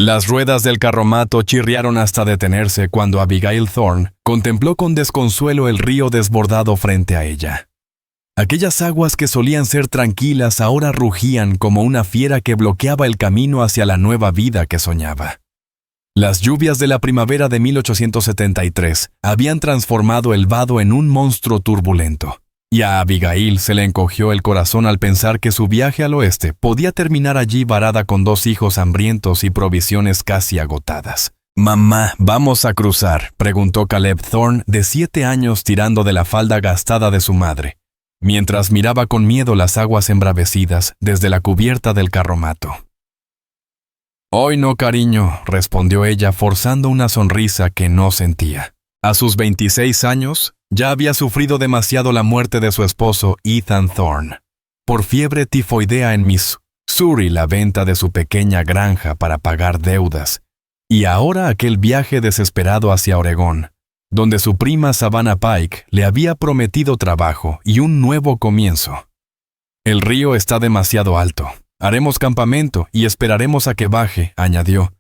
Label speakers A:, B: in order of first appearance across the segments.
A: Las ruedas del carromato chirriaron hasta detenerse cuando Abigail Thorne contempló con desconsuelo el río desbordado frente a ella. Aquellas aguas que solían ser tranquilas ahora rugían como una fiera que bloqueaba el camino hacia la nueva vida que soñaba. Las lluvias de la primavera de 1873 habían transformado el vado en un monstruo turbulento, y a Abigail se le encogió el corazón al pensar que su viaje al oeste podía terminar allí varada con 2 hijos hambrientos y provisiones casi agotadas. «Mamá, ¿vamos a cruzar?», preguntó Caleb Thorne, de 7 años, tirando de la falda gastada de su madre, mientras miraba con miedo las aguas embravecidas desde la cubierta del carromato. «Hoy no, cariño», respondió ella, forzando una sonrisa que no sentía. A sus 26 años, ya había sufrido demasiado la muerte de su esposo Ethan Thorne, por fiebre tifoidea en Missouri, la venta de su pequeña granja para pagar deudas, y ahora aquel viaje desesperado hacia Oregón, donde su prima Savannah Pike le había prometido trabajo y un nuevo comienzo. «El río está demasiado alto. Haremos campamento y esperaremos a que baje», añadió,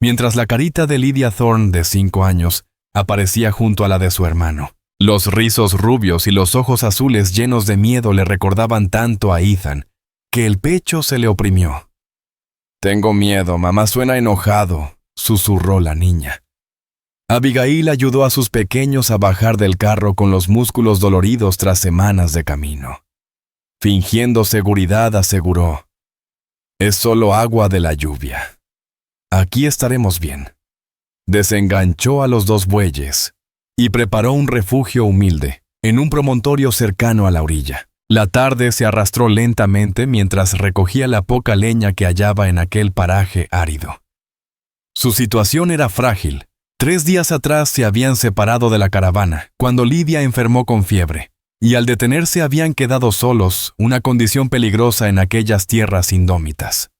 A: mientras la carita de Lydia Thorne, de 5 años, aparecía junto a la de su hermano. Los rizos rubios y los ojos azules llenos de miedo le recordaban tanto a Ethan, que el pecho se le oprimió. «Tengo miedo, mamá suena enojado», susurró la niña. Abigail ayudó a sus pequeños a bajar del carro con los músculos doloridos tras semanas de camino. Fingiendo seguridad, aseguró: «Es solo agua de la lluvia. Aquí estaremos bien». Desenganchó a los 2 bueyes y preparó un refugio humilde en un promontorio cercano a la orilla. La tarde se arrastró lentamente mientras recogía la poca leña que hallaba en aquel paraje árido. Su situación era frágil. 3 días atrás se habían separado de la caravana, cuando Lydia enfermó con fiebre, y al detenerse habían quedado solos, una condición peligrosa en aquellas tierras indómitas.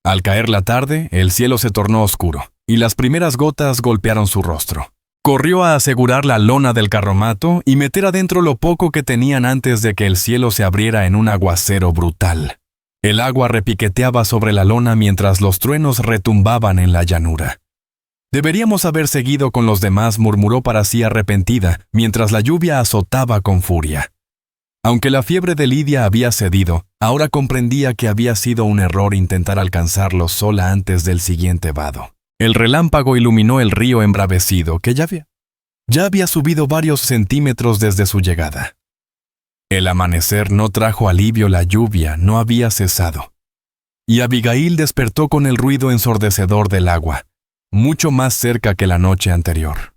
A: Al caer la tarde, el cielo se tornó oscuro, y las primeras gotas golpearon su rostro. Corrió a asegurar la lona del carromato y meter adentro lo poco que tenían antes de que el cielo se abriera en un aguacero brutal. El agua repiqueteaba sobre la lona mientras los truenos retumbaban en la llanura. «Deberíamos haber seguido con los demás», murmuró para sí arrepentida, mientras la lluvia azotaba con furia. Aunque la fiebre de Lydia había cedido, ahora comprendía que había sido un error intentar alcanzarlo sola antes del siguiente vado. El relámpago iluminó el río embravecido, que ya había subido varios centímetros desde su llegada. El amanecer no trajo alivio, la lluvia no había cesado. Y Abigail despertó con el ruido ensordecedor del agua, mucho más cerca que la noche anterior.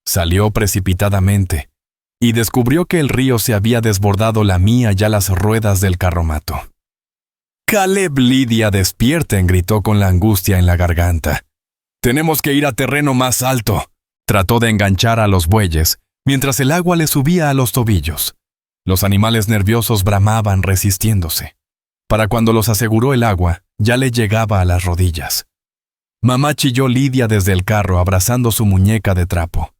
A: Salió precipitadamente y descubrió que el río se había desbordado la mía ya las ruedas del carromato. «Caleb, Lydia, despierten», gritó con la angustia en la garganta. «Tenemos que ir a terreno más alto». Trató de enganchar a los bueyes, mientras el agua le subía a los tobillos. Los animales nerviosos bramaban resistiéndose. Para cuando los aseguró el agua, ya le llegaba a las rodillas. «Mamá», chilló Lydia desde el carro, abrazando su muñeca de trapo.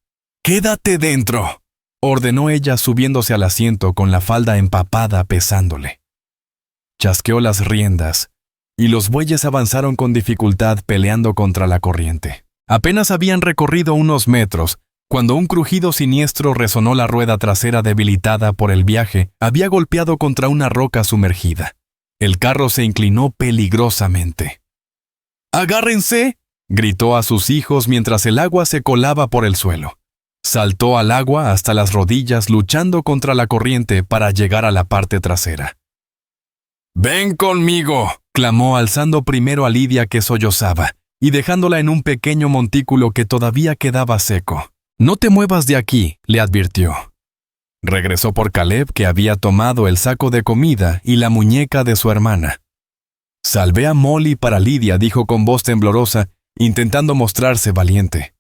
A: «¡Quédate dentro!», ordenó ella, subiéndose al asiento con la falda empapada pesándole. Chasqueó las riendas, y los bueyes avanzaron con dificultad peleando contra la corriente. Apenas habían recorrido unos metros, cuando un crujido siniestro resonó. La rueda trasera, debilitada por el viaje, había golpeado contra una roca sumergida. El carro se inclinó peligrosamente. «¡Agárrense!», gritó a sus hijos mientras el agua se colaba por el suelo. Saltó al agua hasta las rodillas, luchando contra la corriente para llegar a la parte trasera. «¡Ven conmigo!», clamó, alzando primero a Lydia, que sollozaba, y dejándola en un pequeño montículo que todavía quedaba seco. «No te muevas de aquí», le advirtió. Regresó por Caleb, que había tomado el saco de comida y la muñeca de su hermana. «Salvé a Molly para Lydia», dijo con voz temblorosa, intentando mostrarse valiente.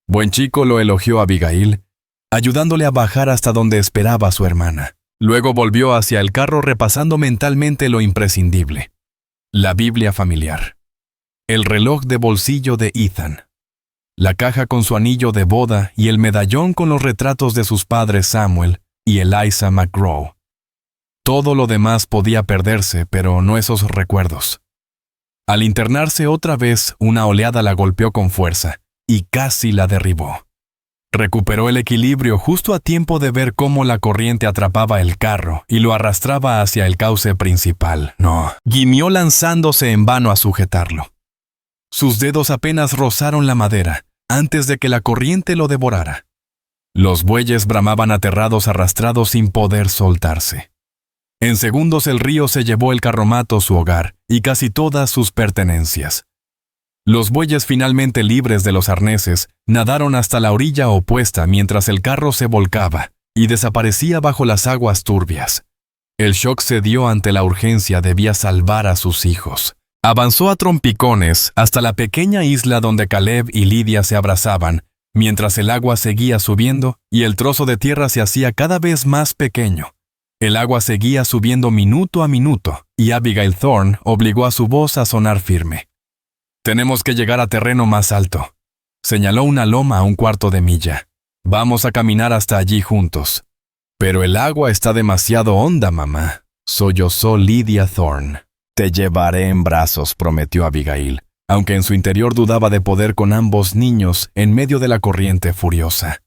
A: «Buen chico», lo elogió Abigail, ayudándole a bajar hasta donde esperaba a su hermana. Luego volvió hacia el carro repasando mentalmente lo imprescindible: la Biblia familiar, el reloj de bolsillo de Ethan, la caja con su anillo de boda y el medallón con los retratos de sus padres Samuel y Eliza McGraw. Todo lo demás podía perderse, pero no esos recuerdos. Al internarse otra vez, una oleada la golpeó con fuerza y casi la derribó. Recuperó el equilibrio justo a tiempo de ver cómo la corriente atrapaba el carro y lo arrastraba hacia el cauce principal. No, gimió lanzándose en vano a sujetarlo. Sus dedos apenas rozaron la madera antes de que la corriente lo devorara. Los bueyes bramaban aterrados arrastrados sin poder soltarse. En segundos el río se llevó el carromato, su hogar y casi todas sus pertenencias. Los bueyes, finalmente libres de los arneses, nadaron hasta la orilla opuesta mientras el carro se volcaba y desaparecía bajo las aguas turbias. El shock cedió ante la urgencia, debía salvar a sus hijos. Avanzó a trompicones hasta la pequeña isla donde Caleb y Lydia se abrazaban, mientras el agua seguía subiendo y el trozo de tierra se hacía cada vez más pequeño. El agua seguía subiendo minuto a minuto y Abigail Thorne obligó a su voz a sonar firme. «Tenemos que llegar a terreno más alto», señaló una loma a 1/4 de milla. «Vamos a caminar hasta allí juntos». «Pero el agua está demasiado honda, mamá», sollozó Lydia Thorne. «Te llevaré en brazos», prometió Abigail, aunque en su interior dudaba de poder con ambos niños en medio de la corriente furiosa.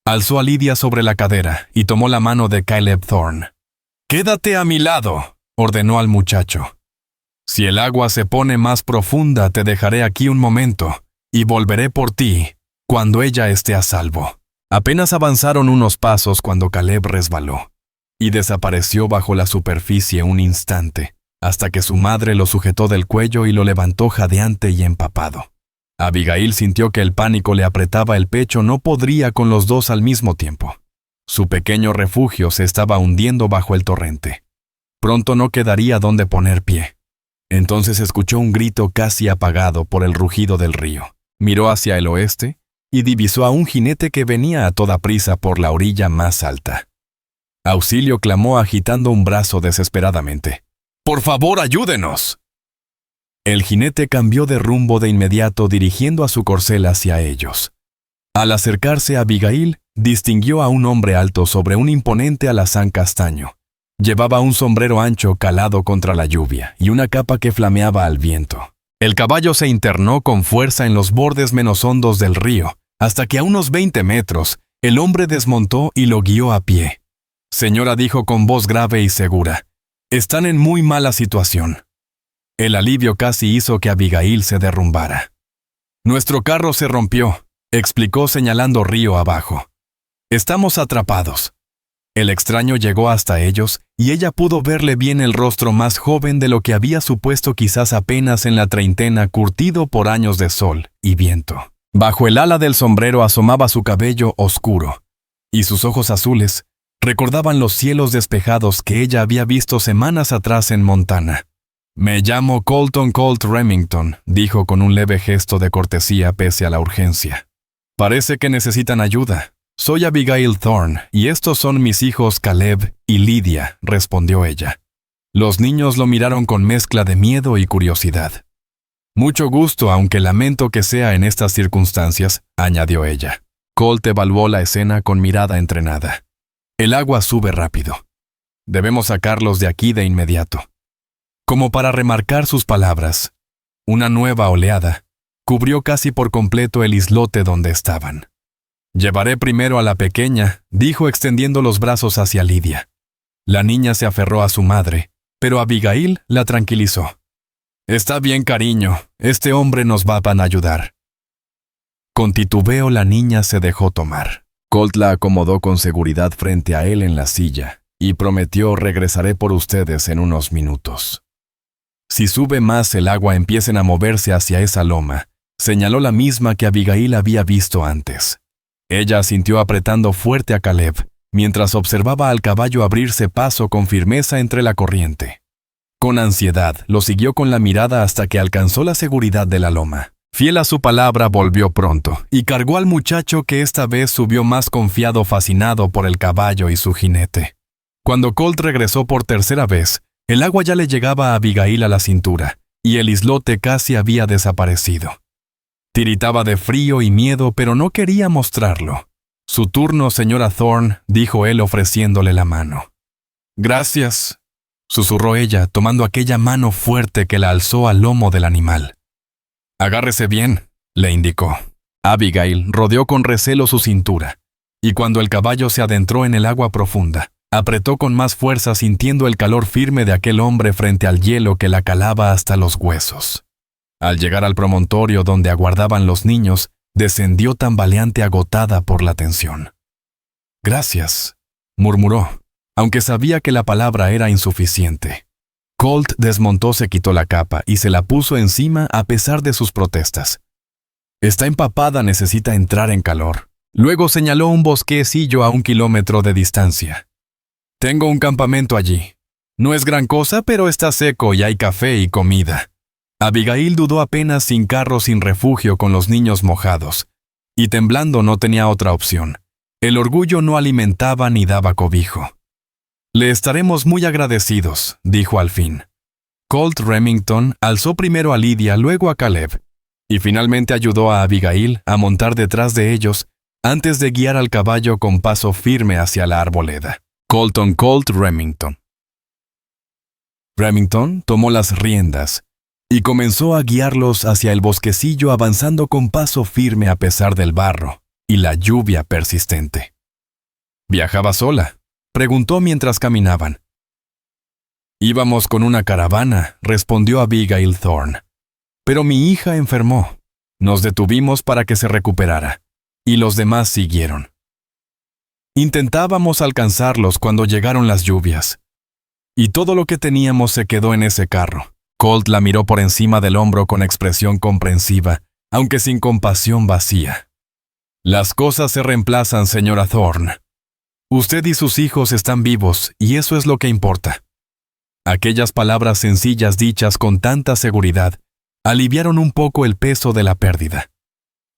A: Alzó a Lydia sobre la cadera y tomó la mano de Caleb Thorne. «Quédate a mi lado», ordenó al muchacho. «Si el agua se pone más profunda, te dejaré aquí un momento y volveré por ti cuando ella esté a salvo». Apenas avanzaron unos pasos cuando Caleb resbaló y desapareció bajo la superficie un instante, hasta que su madre lo sujetó del cuello y lo levantó jadeante y empapado. Abigail sintió que el pánico le apretaba el pecho, no podría con los dos al mismo tiempo. Su pequeño refugio se estaba hundiendo bajo el torrente. Pronto no quedaría donde poner pie. Entonces escuchó un grito casi apagado por el rugido del río. Miró hacia el oeste y divisó a un jinete que venía a toda prisa por la orilla más alta. «Auxilio», clamó agitando un brazo desesperadamente. «¡Por favor, ayúdenos!». El jinete cambió de rumbo de inmediato, dirigiendo a su corcel hacia ellos. Al acercarse, Abigail distinguió a un hombre alto sobre un imponente alazán castaño. Llevaba un sombrero ancho calado contra la lluvia y una capa que flameaba al viento. El caballo se internó con fuerza en los bordes menos hondos del río, hasta que a unos 20 metros, el hombre desmontó y lo guió a pie. «Señora», dijo con voz grave y segura, «están en muy mala situación». El alivio casi hizo que Abigail se derrumbara. «Nuestro carro se rompió», explicó señalando río abajo. «Estamos atrapados». El extraño llegó hasta ellos y ella pudo verle bien el rostro, más joven de lo que había supuesto, quizás apenas en la treintena, curtido por años de sol y viento. Bajo el ala del sombrero asomaba su cabello oscuro, y sus ojos azules recordaban los cielos despejados que ella había visto semanas atrás en Montana. «Me llamo Colton Colt Remington», dijo con un leve gesto de cortesía pese a la urgencia. «Parece que necesitan ayuda». «Soy Abigail Thorne, y estos son mis hijos Caleb y Lydia», respondió ella. Los niños lo miraron con mezcla de miedo y curiosidad. «Mucho gusto, aunque lamento que sea en estas circunstancias», añadió ella. Colt evaluó la escena con mirada entrenada. «El agua sube rápido. Debemos sacarlos de aquí de inmediato». Como para remarcar sus palabras, una nueva oleada cubrió casi por completo el islote donde estaban. «Llevaré primero a la pequeña», dijo extendiendo los brazos hacia Lydia. La niña se aferró a su madre, pero Abigail la tranquilizó. «Está bien, cariño, este hombre nos va a ayudar». Con titubeo la niña se dejó tomar. Colt la acomodó con seguridad frente a él en la silla y prometió: «Regresaré por ustedes en unos minutos». «Si sube más el agua, empiecen a moverse hacia esa loma», señaló la misma que Abigail había visto antes. Ella asintió apretando fuerte a Caleb, mientras observaba al caballo abrirse paso con firmeza entre la corriente. Con ansiedad, lo siguió con la mirada hasta que alcanzó la seguridad de la loma. Fiel a su palabra, volvió pronto y cargó al muchacho, que esta vez subió más confiado, fascinado por el caballo y su jinete. Cuando Colt regresó por tercera vez, el agua ya le llegaba a Abigail a la cintura, y el islote casi había desaparecido. Tiritaba de frío y miedo, pero no quería mostrarlo. «Su turno, señora Thorne», dijo él ofreciéndole la mano. «Gracias». susurró ella, tomando aquella mano fuerte que la alzó al lomo del animal. Agárrese bien, le indicó. Abigail rodeó con recelo su cintura, y cuando el caballo se adentró en el agua profunda, apretó con más fuerza sintiendo el calor firme de aquel hombre frente al hielo que la calaba hasta los huesos. Al llegar al promontorio donde aguardaban los niños, descendió tambaleante agotada por la tensión. «Gracias», murmuró, aunque sabía que la palabra era insuficiente. Colt desmontó, se quitó la capa y se la puso encima a pesar de sus protestas. «Está empapada, necesita entrar en calor». Luego señaló un bosquecillo a 1 kilómetro de distancia. «Tengo un campamento allí. No es gran cosa, pero está seco y hay café y comida». Abigail dudó apenas, sin carro, sin refugio, con los niños mojados, y temblando no tenía otra opción. El orgullo no alimentaba ni daba cobijo. «Le estaremos muy agradecidos», dijo al fin. Colt Remington alzó primero a Lydia, luego a Caleb, y finalmente ayudó a Abigail a montar detrás de ellos antes de guiar al caballo con paso firme hacia la arboleda. Colton Colt Remington. Remington tomó las riendas y comenzó a guiarlos hacia el bosquecillo, avanzando con paso firme a pesar del barro y la lluvia persistente. «¿Viajaba sola?», preguntó mientras caminaban. «Íbamos con una caravana», respondió Abigail Thorne. «Pero mi hija enfermó. Nos detuvimos para que se recuperara, y los demás siguieron. Intentábamos alcanzarlos cuando llegaron las lluvias, y todo lo que teníamos se quedó en ese carro». Colt la miró por encima del hombro con expresión comprensiva, aunque sin compasión, vacía. «Las cosas se reemplazan, señora Thorne. Usted y sus hijos están vivos, y eso es lo que importa». Aquellas palabras sencillas dichas con tanta seguridad aliviaron un poco el peso de la pérdida.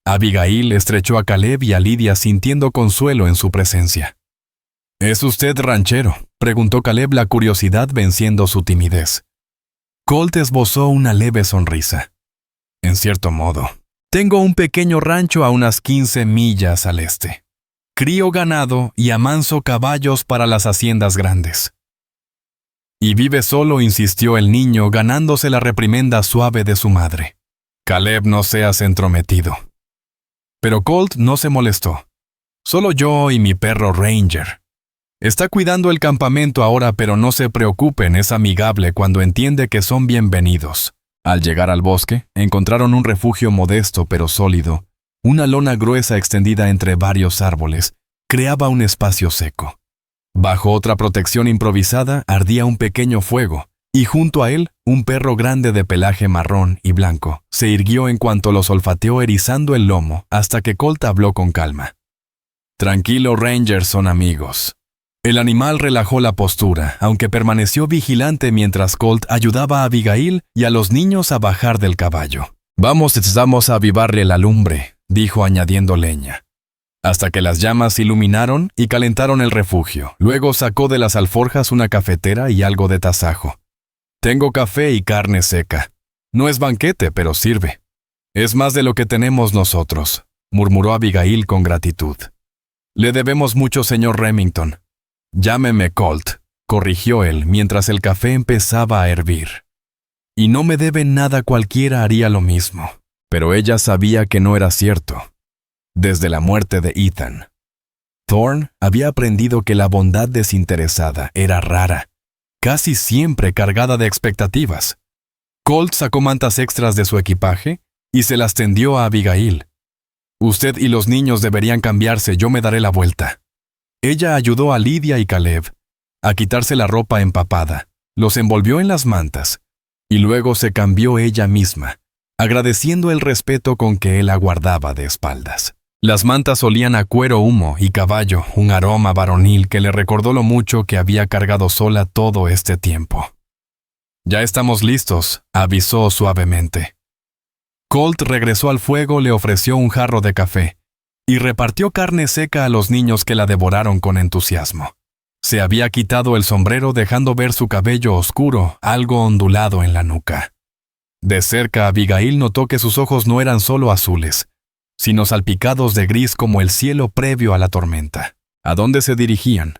A: Abigail estrechó a Caleb y a Lydia, sintiendo consuelo en su presencia. «¿Es usted ranchero?», preguntó Caleb, la curiosidad venciendo su timidez. Colt esbozó una leve sonrisa. «En cierto modo. Tengo un pequeño rancho a unas 15 millas al este. Crío ganado y amanso caballos para las haciendas grandes». «¿Y vive solo?», insistió el niño, ganándose la reprimenda suave de su madre. «Caleb, no seas entrometido». Pero Colt no se molestó. «Solo yo y mi perro Ranger. Está cuidando el campamento ahora, pero no se preocupen, es amigable cuando entiende que son bienvenidos». Al llegar al bosque, encontraron un refugio modesto pero sólido. Una lona gruesa extendida entre varios árboles creaba un espacio seco. Bajo otra protección improvisada ardía un pequeño fuego, y junto a él, un perro grande de pelaje marrón y blanco se irguió en cuanto los olfateó, erizando el lomo, hasta que Colt habló con calma. «Tranquilo, Ranger, son amigos». El animal relajó la postura, aunque permaneció vigilante mientras Colt ayudaba a Abigail y a los niños a bajar del caballo. «Vamos a avivarle la lumbre», dijo añadiendo leña, hasta que las llamas iluminaron y calentaron el refugio. Luego sacó de las alforjas una cafetera y algo de tasajo. «Tengo café y carne seca. No es banquete, pero sirve. Es más de lo que tenemos nosotros», murmuró Abigail con gratitud. «Le debemos mucho, señor Remington». «Llámeme Colt», corrigió él mientras el café empezaba a hervir. «Y no me debe nada, cualquiera haría lo mismo». Pero ella sabía que no era cierto. Desde la muerte de Ethan, Thorne había aprendido que la bondad desinteresada era rara, casi siempre cargada de expectativas. Colt sacó mantas extras de su equipaje y se las tendió a Abigail. «Usted y los niños deberían cambiarse, yo me daré la vuelta». Ella ayudó a Lydia y Caleb a quitarse la ropa empapada, los envolvió en las mantas, y luego se cambió ella misma, agradeciendo el respeto con que él aguardaba de espaldas. Las mantas olían a cuero, humo y caballo, un aroma varonil que le recordó lo mucho que había cargado sola todo este tiempo. «Ya estamos listos», avisó suavemente. Colt regresó al fuego, le ofreció un jarro de café y repartió carne seca a los niños, que la devoraron con entusiasmo. Se había quitado el sombrero, dejando ver su cabello oscuro, algo ondulado en la nuca. De cerca, Abigail notó que sus ojos no eran solo azules, sino salpicados de gris como el cielo previo a la tormenta. «¿A dónde se dirigían?»,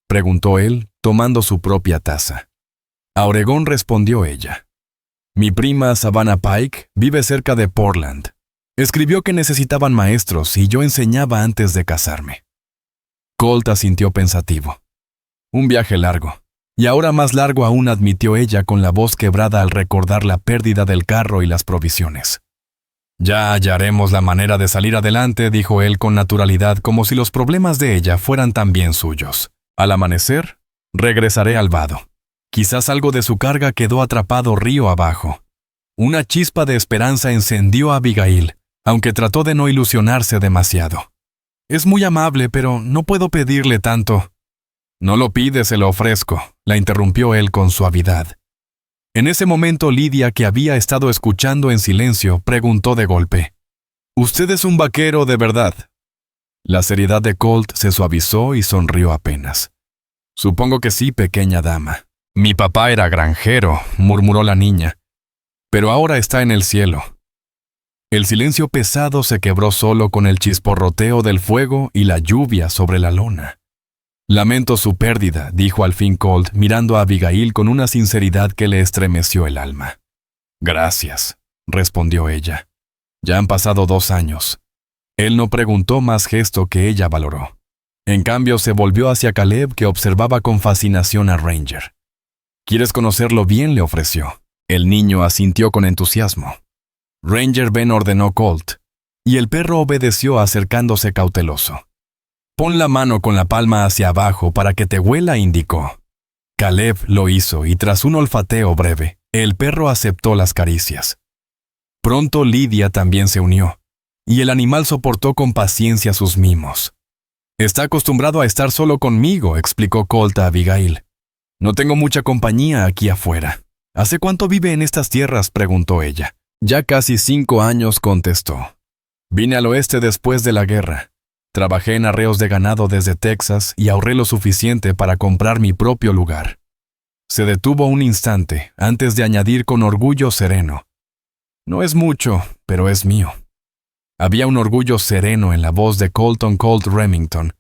A: preguntó él, tomando su propia taza. A Oregón, respondió ella. Mi prima Savannah Pike vive cerca de Portland. Escribió que necesitaban maestros y yo enseñaba antes de casarme. Colt asintió pensativo. Un viaje largo. Y ahora más largo aún, admitió ella con la voz quebrada al recordar la pérdida del carro y las provisiones. Ya hallaremos la manera de salir adelante, dijo él con naturalidad, como si los problemas de ella fueran también suyos. Al amanecer, regresaré al vado. Quizás algo de su carga quedó atrapado río abajo. Una chispa de esperanza encendió a Abigail, aunque trató de no ilusionarse demasiado. Es muy amable, pero no puedo pedirle tanto. No lo pide, se lo ofrezco, la interrumpió él con suavidad. En ese momento Lydia, que había estado escuchando en silencio, preguntó de golpe: «¿Usted es un vaquero de verdad?» La seriedad de Colt se suavizó y sonrió apenas. «Supongo que sí, pequeña dama. Mi papá era granjero», murmuró la niña. «Pero ahora está en el cielo». El silencio pesado se quebró solo con el chisporroteo del fuego y la lluvia sobre la lona. «Lamento su pérdida», dijo al fin Colt, mirando a Abigail con una sinceridad que le estremeció el alma. «Gracias», respondió ella. «Ya han pasado 2 años». Él no preguntó, más gesto que ella valoró. En cambio, se volvió hacia Caleb, que observaba con fascinación a Ranger. «¿Quieres conocerlo bien?», le ofreció. El niño asintió con entusiasmo. «Ranger, ven», ordenó Colt, y el perro obedeció acercándose cauteloso. «Pon la mano con la palma hacia abajo para que te huela», indicó. Caleb lo hizo y tras un olfateo breve, el perro aceptó las caricias. Pronto Lydia también se unió, y el animal soportó con paciencia sus mimos. «Está acostumbrado a estar solo conmigo», explicó Colt a Abigail. «No tengo mucha compañía aquí afuera». «¿Hace cuánto vive en estas tierras?», preguntó ella. «Ya casi 5 años», contestó. «Vine al oeste después de la guerra. Trabajé en arreos de ganado desde Texas y ahorré lo suficiente para comprar mi propio lugar». Se detuvo un instante antes de añadir con orgullo sereno: «No es mucho, pero es mío». Había un orgullo sereno en la voz de Colton Colt Remington,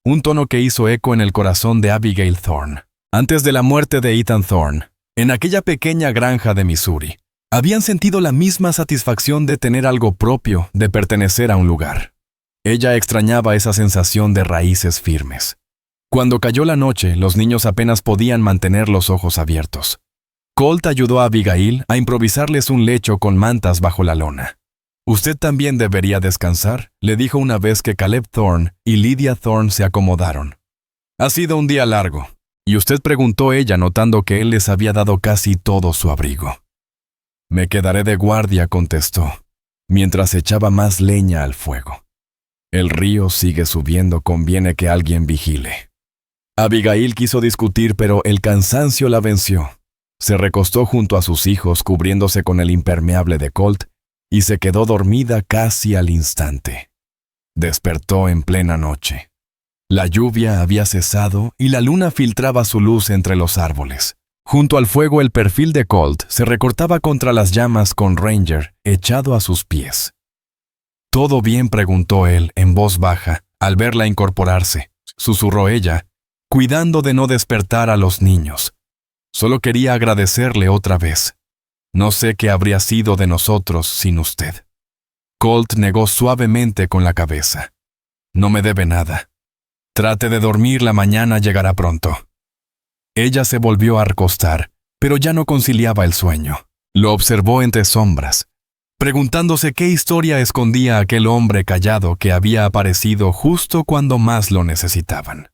A: un tono que hizo eco en el corazón de Abigail Thorne. Antes de la muerte de Ethan Thorne, en aquella pequeña granja de Missouri, habían sentido la misma satisfacción de tener algo propio, de pertenecer a un lugar. Ella extrañaba esa sensación de raíces firmes. Cuando cayó la noche, los niños apenas podían mantener los ojos abiertos. Colt ayudó a Abigail a improvisarles un lecho con mantas bajo la lona. «Usted también debería descansar», le dijo una vez que Caleb Thorne y Lydia Thorne se acomodaron. «Ha sido un día largo». «¿Y usted?», preguntó ella, notando que él les había dado casi todo su abrigo. «Me quedaré de guardia», contestó, mientras echaba más leña al fuego. «El río sigue subiendo, conviene que alguien vigile». Abigail quiso discutir, pero el cansancio la venció. Se recostó junto a sus hijos, cubriéndose con el impermeable de Colt, y se quedó dormida casi al instante. Despertó en plena noche. La lluvia había cesado y la luna filtraba su luz entre los árboles. Junto al fuego, el perfil de Colt se recortaba contra las llamas con Ranger echado a sus pies. «¿Todo bien?», preguntó él en voz baja, al verla incorporarse. Susurró ella, cuidando de no despertar a los niños. «Solo quería agradecerle otra vez. No sé qué habría sido de nosotros sin usted». Colt negó suavemente con la cabeza. «No me debe nada. Trate de dormir, la mañana llegará pronto». Ella se volvió a recostar, pero ya no conciliaba el sueño. Lo observó entre sombras, preguntándose qué historia escondía aquel hombre callado que había aparecido justo cuando más lo necesitaban.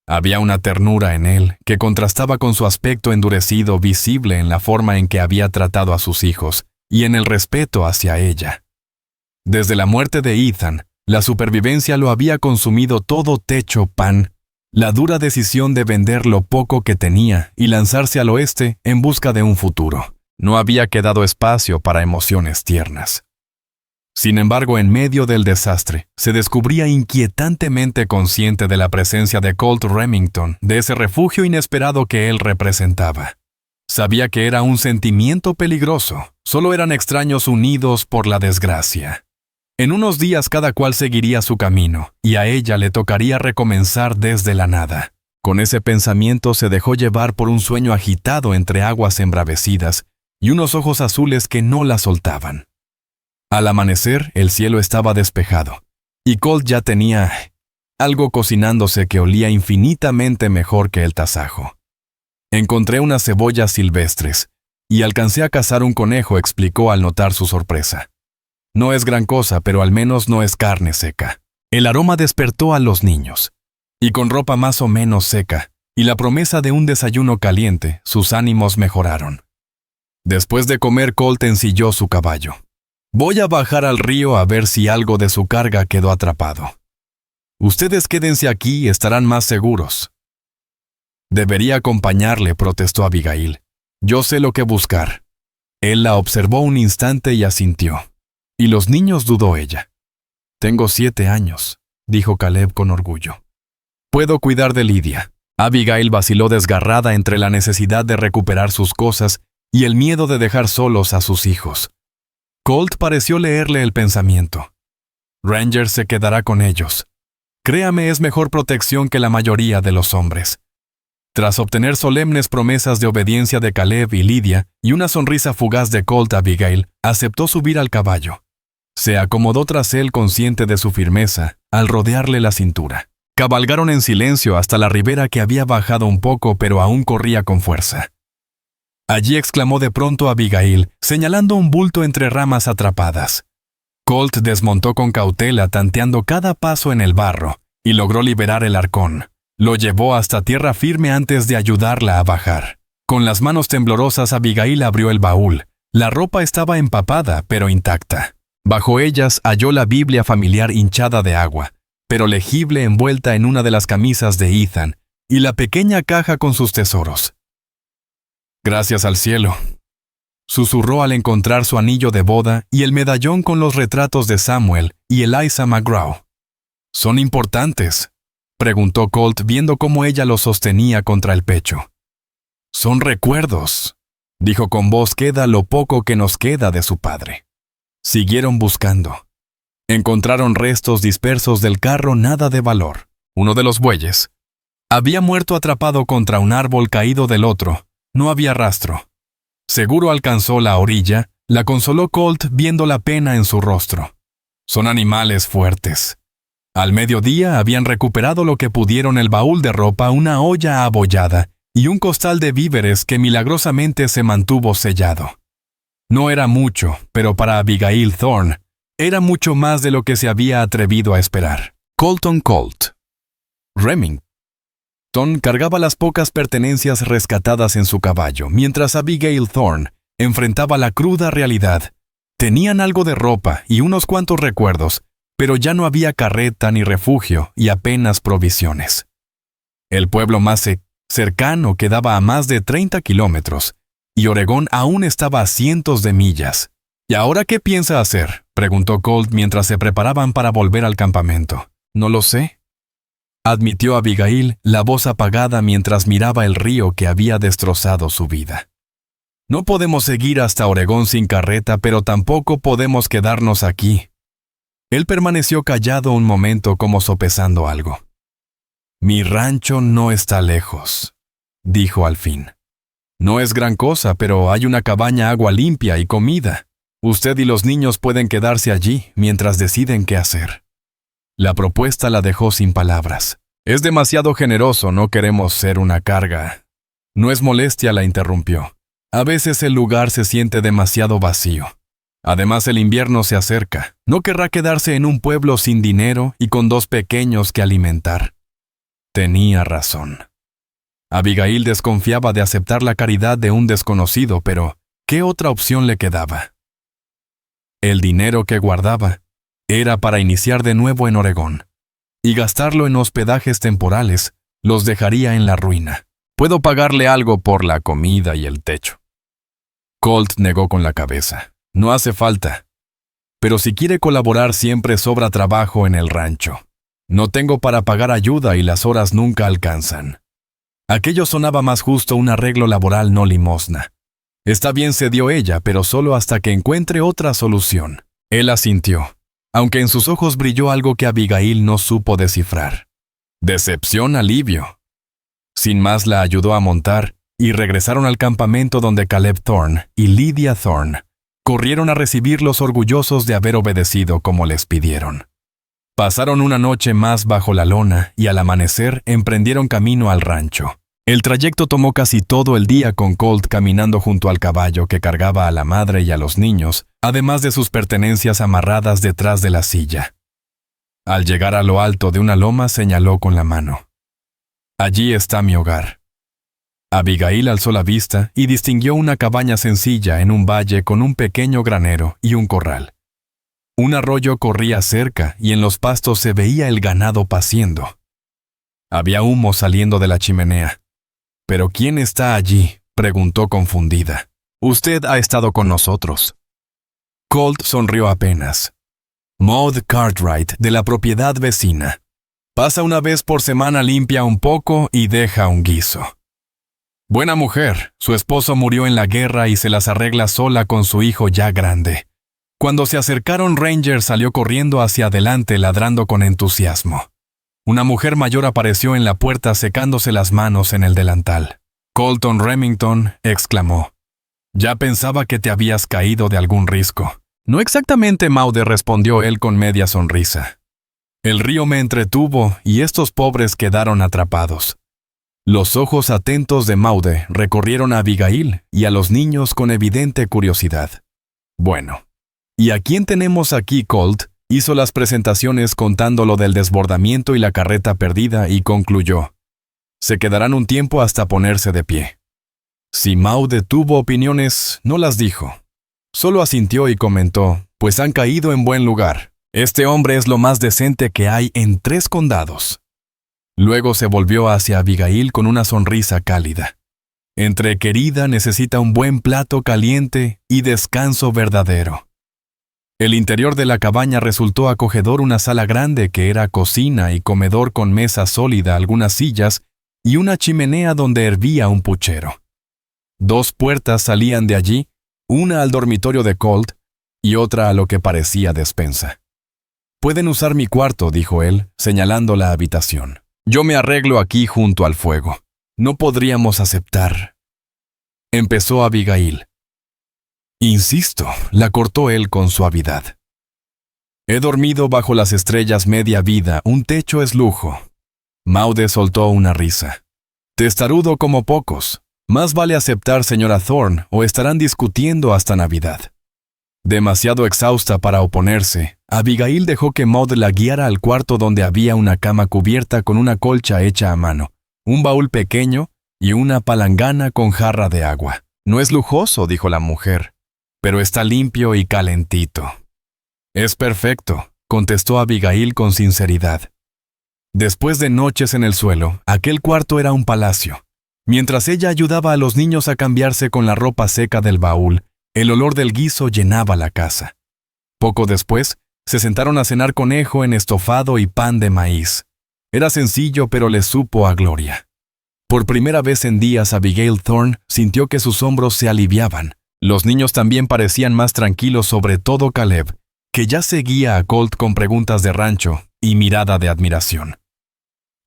A: Había una ternura en él que contrastaba con su aspecto endurecido, visible en la forma en que había tratado a sus hijos y en el respeto hacia ella. Desde la muerte de Ethan, la supervivencia lo había consumido todo, techo, pan. La dura decisión de vender lo poco que tenía y lanzarse al oeste en busca de un futuro. No había quedado espacio para emociones tiernas. Sin embargo, en medio del desastre, se descubría inquietantemente consciente de la presencia de Colt Remington, de ese refugio inesperado que él representaba. Sabía que era un sentimiento peligroso, solo eran extraños unidos por la desgracia. En unos días cada cual seguiría su camino, y a ella le tocaría recomenzar desde la nada. Con ese pensamiento se dejó llevar por un sueño agitado entre aguas embravecidas y unos ojos azules que no la soltaban. Al amanecer, el cielo estaba despejado, y Colt ya tenía algo cocinándose que olía infinitamente mejor que el tasajo. Encontré unas cebollas silvestres, y alcancé a cazar un conejo, explicó al notar su sorpresa. No es gran cosa, pero al menos no es carne seca. El aroma despertó a los niños, y con ropa más o menos seca, y la promesa de un desayuno caliente, sus ánimos mejoraron. Después de comer, Colt ensilló su caballo. Voy a bajar al río a ver si algo de su carga quedó atrapado. Ustedes quédense aquí y estarán más seguros. Debería acompañarle, protestó Abigail. Yo sé lo que buscar. Él la observó un instante y asintió. ¿Y los niños?, dudó ella. Tengo 7 años, dijo Caleb con orgullo. Puedo cuidar de Lydia. Abigail vaciló desgarrada entre la necesidad de recuperar sus cosas y el miedo de dejar solos a sus hijos. Colt pareció leerle el pensamiento. Ranger se quedará con ellos. Créame, es mejor protección que la mayoría de los hombres. Tras obtener solemnes promesas de obediencia de Caleb y Lydia y una sonrisa fugaz de Colt, Abigail aceptó subir al caballo. Se acomodó tras él consciente de su firmeza al rodearle la cintura. Cabalgaron en silencio hasta la ribera, que había bajado un poco pero aún corría con fuerza. Allí exclamó de pronto Abigail, señalando un bulto entre ramas atrapadas. Colt desmontó con cautela, tanteando cada paso en el barro, y logró liberar el arcón. Lo llevó hasta tierra firme antes de ayudarla a bajar. Con las manos temblorosas, Abigail abrió el baúl. La ropa estaba empapada, pero intacta. Bajo ellas halló la Biblia familiar hinchada de agua, pero legible envuelta en una de las camisas de Ethan, y la pequeña caja con sus tesoros. Gracias al cielo, susurró al encontrar su anillo de boda y el medallón con los retratos de Samuel y Eliza McGraw. ¿Son importantes?, preguntó Colt, viendo cómo ella los sostenía contra el pecho. Son recuerdos, dijo con voz queda lo poco que nos queda de su padre. Siguieron buscando. Encontraron restos dispersos del carro, nada de valor. Uno de los bueyes había muerto atrapado contra un árbol caído del otro. No había rastro. Seguro alcanzó la orilla, la consoló Colt viendo la pena en su rostro. Son animales fuertes. Al mediodía habían recuperado lo que pudieron: el baúl de ropa, una olla abollada y un costal de víveres que milagrosamente se mantuvo sellado. No era mucho, pero para Abigail Thorne era mucho más de lo que se había atrevido a esperar. Colton Colt. Remington cargaba las pocas pertenencias rescatadas en su caballo, mientras Abigail Thorne enfrentaba la cruda realidad. Tenían algo de ropa y unos cuantos recuerdos, pero ya no había carreta ni refugio y apenas provisiones. El pueblo más cercano quedaba a más de 30 kilómetros, y Oregón aún estaba a cientos de millas. ¿Y ahora qué piensa hacer?, preguntó Colt mientras se preparaban para volver al campamento. No lo sé, admitió Abigail, la voz apagada mientras miraba el río que había destrozado su vida. No podemos seguir hasta Oregón sin carreta, pero tampoco podemos quedarnos aquí. Él permaneció callado un momento, como sopesando algo. Mi rancho no está lejos, dijo al fin. No es gran cosa, pero hay una cabaña, agua limpia y comida. Usted y los niños pueden quedarse allí mientras deciden qué hacer. La propuesta la dejó sin palabras. Es demasiado generoso, no queremos ser una carga. No es molestia, la interrumpió. A veces el lugar se siente demasiado vacío. Además, el invierno se acerca. No querrá quedarse en un pueblo sin dinero y con 2 pequeños que alimentar. Tenía razón. Abigail desconfiaba de aceptar la caridad de un desconocido, pero ¿qué otra opción le quedaba? El dinero que guardaba era para iniciar de nuevo en Oregón, y gastarlo en hospedajes temporales los dejaría en la ruina. Puedo pagarle algo por la comida y el techo. Colt negó con la cabeza. No hace falta. Pero si quiere colaborar, siempre sobra trabajo en el rancho. No tengo para pagar ayuda y las horas nunca alcanzan. Aquello sonaba más justo, un arreglo laboral, no limosna. Está bien, cedió ella, pero solo hasta que encuentre otra solución. Él asintió, aunque en sus ojos brilló algo que Abigail no supo descifrar. Decepción, alivio. Sin más la ayudó a montar y regresaron al campamento donde Caleb Thorne y Lydia Thorne corrieron a recibirlos orgullosos de haber obedecido como les pidieron. Pasaron una noche más bajo la lona y al amanecer emprendieron camino al rancho. El trayecto tomó casi todo el día con Colt caminando junto al caballo que cargaba a la madre y a los niños, además de sus pertenencias amarradas detrás de la silla. Al llegar a lo alto de una loma señaló con la mano. «Allí está mi hogar». Abigail alzó la vista y distinguió una cabaña sencilla en un valle con un pequeño granero y un corral. Un arroyo corría cerca y en los pastos se veía el ganado paciendo. Había humo saliendo de la chimenea. «¿Pero quién está allí?», preguntó confundida. «Usted ha estado con nosotros». Colt sonrió apenas. «Maud Cartwright, de la propiedad vecina. Pasa una vez por semana, limpia un poco y deja un guiso. Buena mujer, su esposo murió en la guerra y se las arregla sola con su hijo ya grande». Cuando se acercaron, Ranger salió corriendo hacia adelante ladrando con entusiasmo. Una mujer mayor apareció en la puerta secándose las manos en el delantal. «Colton Remington», exclamó. «Ya pensaba que te habías caído de algún risco». «No exactamente, Maude», respondió él con media sonrisa. «El río me entretuvo y estos pobres quedaron atrapados». Los ojos atentos de Maude recorrieron a Abigail y a los niños con evidente curiosidad. «Bueno, ¿y a quién tenemos aquí, Colt?», hizo las presentaciones contando lo del desbordamiento y la carreta perdida y concluyó. «Se quedarán un tiempo hasta ponerse de pie». Si Maude tuvo opiniones, no las dijo. Solo asintió y comentó, «Pues han caído en buen lugar. Este hombre es lo más decente que hay en 3 condados». Luego se volvió hacia Abigail con una sonrisa cálida. «Entre querida necesita un buen plato caliente y descanso verdadero». El interior de la cabaña resultó acogedor, una sala grande que era cocina y comedor con mesa sólida, algunas sillas y una chimenea donde hervía un puchero. 2 puertas salían de allí, una al dormitorio de Colt y otra a lo que parecía despensa. «Pueden usar mi cuarto», dijo él, señalando la habitación. «Yo me arreglo aquí junto al fuego. No podríamos aceptar». Empezó Abigail. «Insisto», la cortó él con suavidad. «He dormido bajo las estrellas media vida, un techo es lujo». Maude soltó una risa. «Testarudo como pocos. Más vale aceptar, señora Thorne, o estarán discutiendo hasta Navidad». Demasiado exhausta para oponerse, Abigail dejó que Maud la guiara al cuarto donde había una cama cubierta con una colcha hecha a mano, un baúl pequeño y una palangana con jarra de agua. «No es lujoso», dijo la mujer, «pero está limpio y calentito». «Es perfecto», contestó Abigail con sinceridad. Después de noches en el suelo, aquel cuarto era un palacio. Mientras ella ayudaba a los niños a cambiarse con la ropa seca del baúl, el olor del guiso llenaba la casa. Poco después, se sentaron a cenar conejo en estofado y pan de maíz. Era sencillo, pero les supo a gloria. Por primera vez en días, Abigail Thorne sintió que sus hombros se aliviaban. Los niños también parecían más tranquilos, sobre todo Caleb, que ya seguía a Colt con preguntas de rancho y mirada de admiración.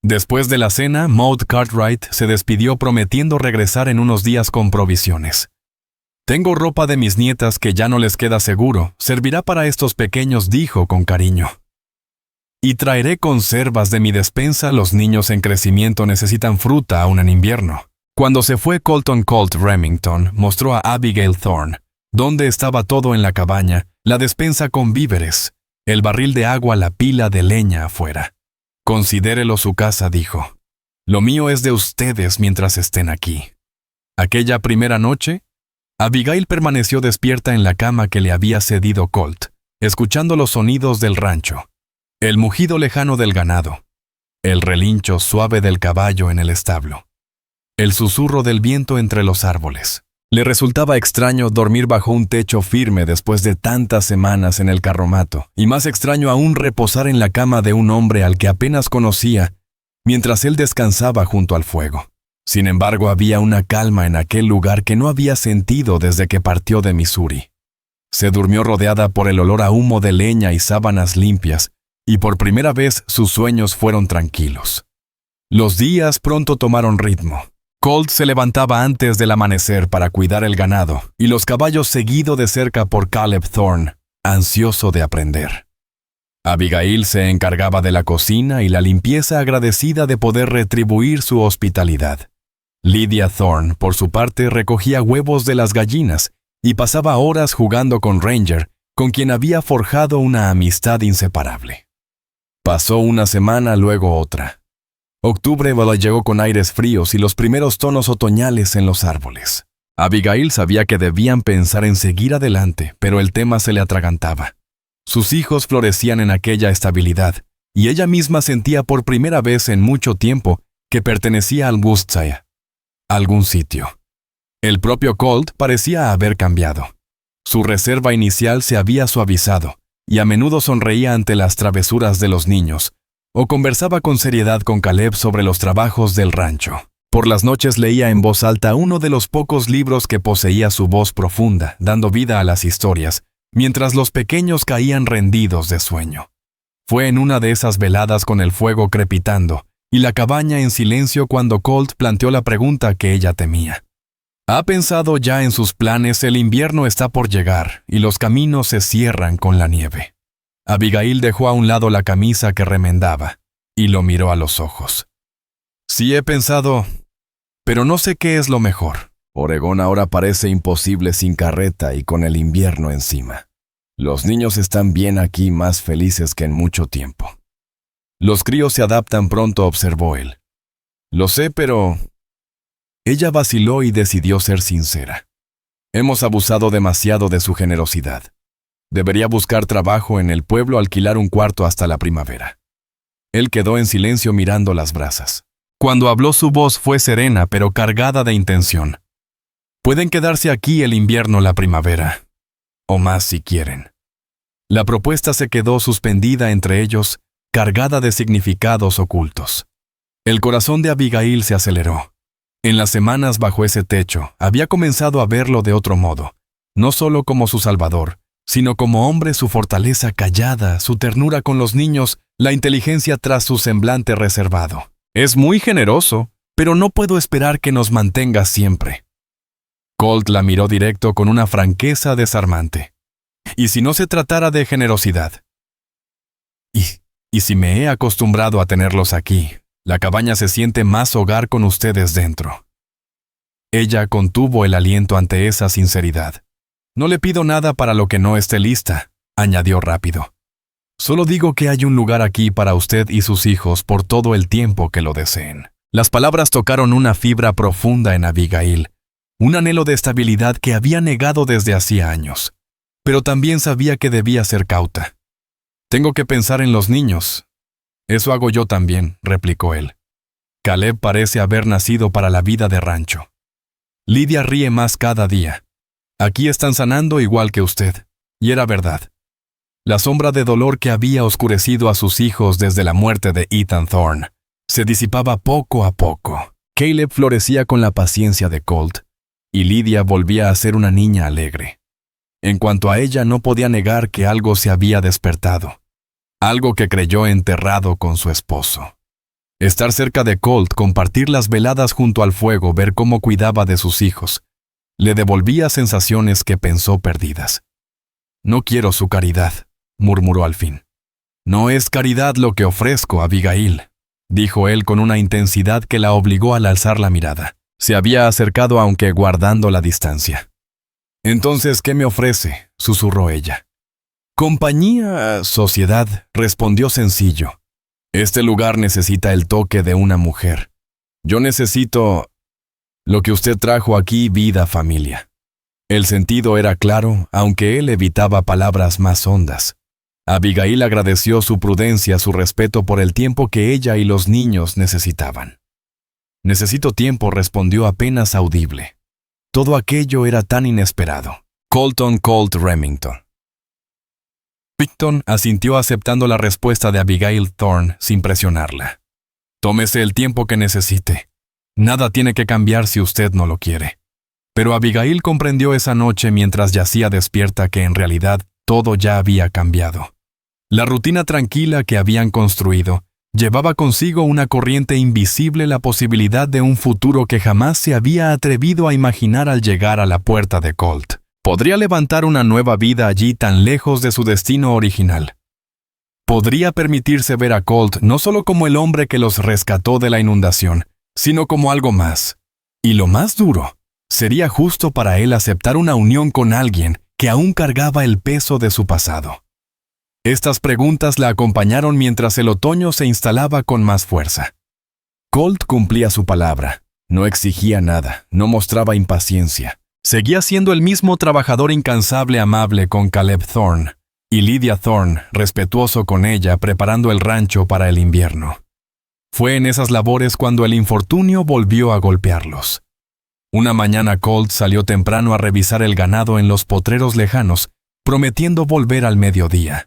A: Después de la cena, Maud Cartwright se despidió prometiendo regresar en unos días con provisiones. «Tengo ropa de mis nietas que ya no les queda seguro. Servirá para estos pequeños», dijo con cariño. «Y traeré conservas de mi despensa. Los niños en crecimiento necesitan fruta aún en invierno». Cuando se fue, Colt Remington mostró a Abigail Thorne dónde estaba todo en la cabaña, la despensa con víveres, el barril de agua, la pila de leña afuera. «Considérelo su casa», dijo. «Lo mío es de ustedes mientras estén aquí». Aquella primera noche, Abigail permaneció despierta en la cama que le había cedido Colt, escuchando los sonidos del rancho, el mugido lejano del ganado, el relincho suave del caballo en el establo, el susurro del viento entre los árboles. Le resultaba extraño dormir bajo un techo firme después de tantas semanas en el carromato, y más extraño aún reposar en la cama de un hombre al que apenas conocía, mientras él descansaba junto al fuego. Sin embargo, había una calma en aquel lugar que no había sentido desde que partió de Missouri. Se durmió rodeada por el olor a humo de leña y sábanas limpias, y por primera vez sus sueños fueron tranquilos. Los días pronto tomaron ritmo. Colt se levantaba antes del amanecer para cuidar el ganado y los caballos seguido de cerca por Caleb Thorne, ansioso de aprender. Abigail se encargaba de la cocina y la limpieza, agradecida de poder retribuir su hospitalidad. Lydia Thorne, por su parte, recogía huevos de las gallinas y pasaba horas jugando con Ranger, con quien había forjado una amistad inseparable. Pasó una semana, luego otra. Octubre llegó con aires fríos y los primeros tonos otoñales en los árboles. Abigail sabía que debían pensar en seguir adelante, pero el tema se le atragantaba. Sus hijos florecían en aquella estabilidad, y ella misma sentía por primera vez en mucho tiempo que pertenecía al Worcestershire, algún sitio. El propio Colt parecía haber cambiado. Su reserva inicial se había suavizado, y a menudo sonreía ante las travesuras de los niños, o conversaba con seriedad con Caleb sobre los trabajos del rancho. Por las noches leía en voz alta uno de los pocos libros que poseía su voz profunda, dando vida a las historias, mientras los pequeños caían rendidos de sueño. Fue en una de esas veladas con el fuego crepitando y la cabaña en silencio cuando Colt planteó la pregunta que ella temía. ¿Ha pensado ya en sus planes? El invierno está por llegar y los caminos se cierran con la nieve. Abigail dejó a un lado la camisa que remendaba y lo miró a los ojos. Sí he pensado, pero no sé qué es lo mejor. Oregón ahora parece imposible sin carreta y con el invierno encima. Los niños están bien aquí, más felices que en mucho tiempo. Los críos se adaptan pronto, observó él. Lo sé, pero... Ella vaciló y decidió ser sincera. Hemos abusado demasiado de su generosidad. Debería buscar trabajo en el pueblo, alquilar un cuarto hasta la primavera. Él quedó en silencio mirando las brasas. Cuando habló su voz fue serena pero cargada de intención. Pueden quedarse aquí el invierno, la primavera, o más si quieren. La propuesta se quedó suspendida entre ellos, cargada de significados ocultos. El corazón de Abigail se aceleró. En las semanas bajo ese techo había comenzado a verlo de otro modo, no solo como su salvador, sino como hombre, su fortaleza callada, su ternura con los niños, la inteligencia tras su semblante reservado. Es muy generoso, pero no puedo esperar que nos mantenga siempre. Colt la miró directo con una franqueza desarmante. ¿Y si no se tratara de generosidad? ¿Y si me he acostumbrado a tenerlos aquí? La cabaña se siente más hogar con ustedes dentro. Ella contuvo el aliento ante esa sinceridad. No le pido nada para lo que no esté lista, añadió rápido. Solo digo que hay un lugar aquí para usted y sus hijos por todo el tiempo que lo deseen. Las palabras tocaron una fibra profunda en Abigail, un anhelo de estabilidad que había negado desde hacía años. Pero también sabía que debía ser cauta. Tengo que pensar en los niños. Eso hago yo también, replicó él. Caleb parece haber nacido para la vida de rancho. Lydia ríe más cada día. Aquí están sanando igual que usted. Y era verdad. La sombra de dolor que había oscurecido a sus hijos desde la muerte de Ethan Thorne se disipaba poco a poco. Caleb florecía con la paciencia de Colt, y Lydia volvía a ser una niña alegre. En cuanto a ella, no podía negar que algo se había despertado, algo que creyó enterrado con su esposo. Estar cerca de Colt, compartir las veladas junto al fuego, ver cómo cuidaba de sus hijos, le devolvía sensaciones que pensó perdidas. No quiero su caridad, murmuró al fin. No es caridad lo que ofrezco, Abigail, dijo él con una intensidad que la obligó al alzar la mirada. Se había acercado aunque guardando la distancia. Entonces, ¿qué me ofrece?, susurró ella. Compañía, sociedad, respondió sencillo. Este lugar necesita el toque de una mujer. Yo necesito... lo que usted trajo aquí, vida, familia. El sentido era claro, aunque él evitaba palabras más hondas. Abigail agradeció su prudencia, su respeto por el tiempo que ella y los niños necesitaban. Necesito tiempo, respondió apenas audible. Todo aquello era tan inesperado. Colton Colt Remington. Picton asintió aceptando la respuesta de Abigail Thorne sin presionarla. Tómese el tiempo que necesite. Nada tiene que cambiar si usted no lo quiere. Pero Abigail comprendió esa noche mientras yacía despierta que en realidad todo ya había cambiado. La rutina tranquila que habían construido Llevaba consigo una corriente invisible la posibilidad de un futuro que jamás se había atrevido a imaginar al llegar a la puerta de Colt. Podría levantar una nueva vida allí tan lejos de su destino original. Podría permitirse ver a Colt no solo como el hombre que los rescató de la inundación, sino como algo más. Y lo más duro, sería justo para él aceptar una unión con alguien que aún cargaba el peso de su pasado. Estas preguntas la acompañaron mientras el otoño se instalaba con más fuerza. Colt cumplía su palabra, no exigía nada, no mostraba impaciencia. Seguía siendo el mismo trabajador incansable amable con Caleb Thorne, y Lydia Thorne, respetuoso con ella, preparando el rancho para el invierno. Fue en esas labores cuando el infortunio volvió a golpearlos. Una mañana Colt salió temprano a revisar el ganado en los potreros lejanos, prometiendo volver al mediodía.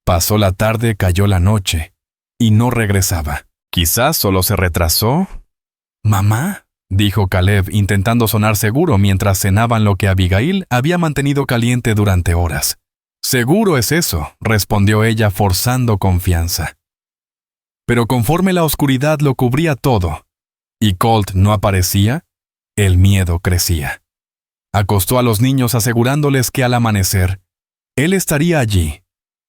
A: Pasó la tarde, cayó la noche, y no regresaba. Quizás solo se retrasó. «Mamá», dijo Caleb, intentando sonar seguro mientras cenaban lo que Abigail había mantenido caliente durante horas. «Seguro es eso», respondió ella forzando confianza. Pero conforme la oscuridad lo cubría todo, y Colt no aparecía, el miedo crecía. Acostó a los niños asegurándoles que al amanecer, él estaría allí,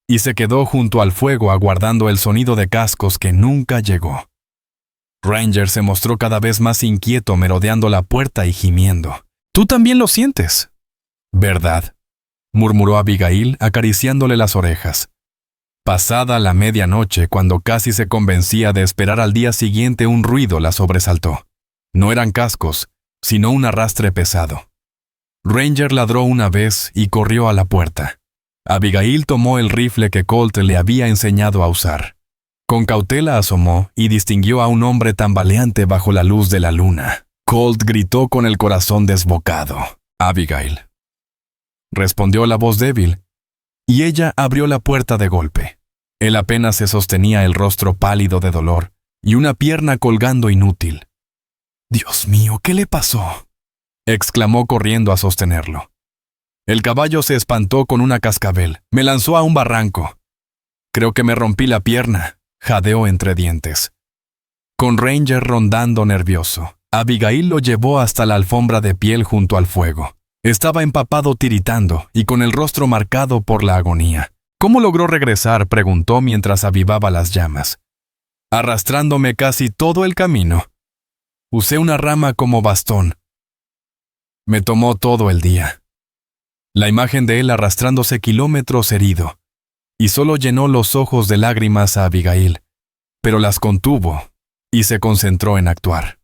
A: y se quedó junto al fuego aguardando el sonido de cascos que nunca llegó. Ranger se mostró cada vez más inquieto merodeando la puerta y gimiendo. «Tú también lo sientes», «¿verdad?», murmuró Abigail acariciándole las orejas. Pasada la medianoche, cuando casi se convencía de esperar al día siguiente, un ruido la sobresaltó. No eran cascos, sino un arrastre pesado. Ranger ladró una vez y corrió a la puerta. Abigail tomó el rifle que Colt le había enseñado a usar. Con cautela asomó y distinguió a un hombre tambaleante bajo la luz de la luna. Colt gritó con el corazón desbocado. «Abigail», respondió la voz débil, y ella abrió la puerta de golpe. Él apenas se sostenía el rostro pálido de dolor y una pierna colgando inútil. «Dios mío, ¿qué le pasó?», exclamó corriendo a sostenerlo. El caballo se espantó con una cascabel. «Me lanzó a un barranco. Creo que me rompí la pierna», jadeó entre dientes. Con Ranger rondando nervioso, Abigail lo llevó hasta la alfombra de piel junto al fuego. Estaba empapado, tiritando y con el rostro marcado por la agonía. «¿Cómo logró regresar?», preguntó mientras avivaba las llamas. «Arrastrándome casi todo el camino. Usé una rama como bastón. Me tomó todo el día». La imagen de él arrastrándose kilómetros herido, y solo llenó los ojos de lágrimas a Abigail, pero las contuvo y se concentró en actuar.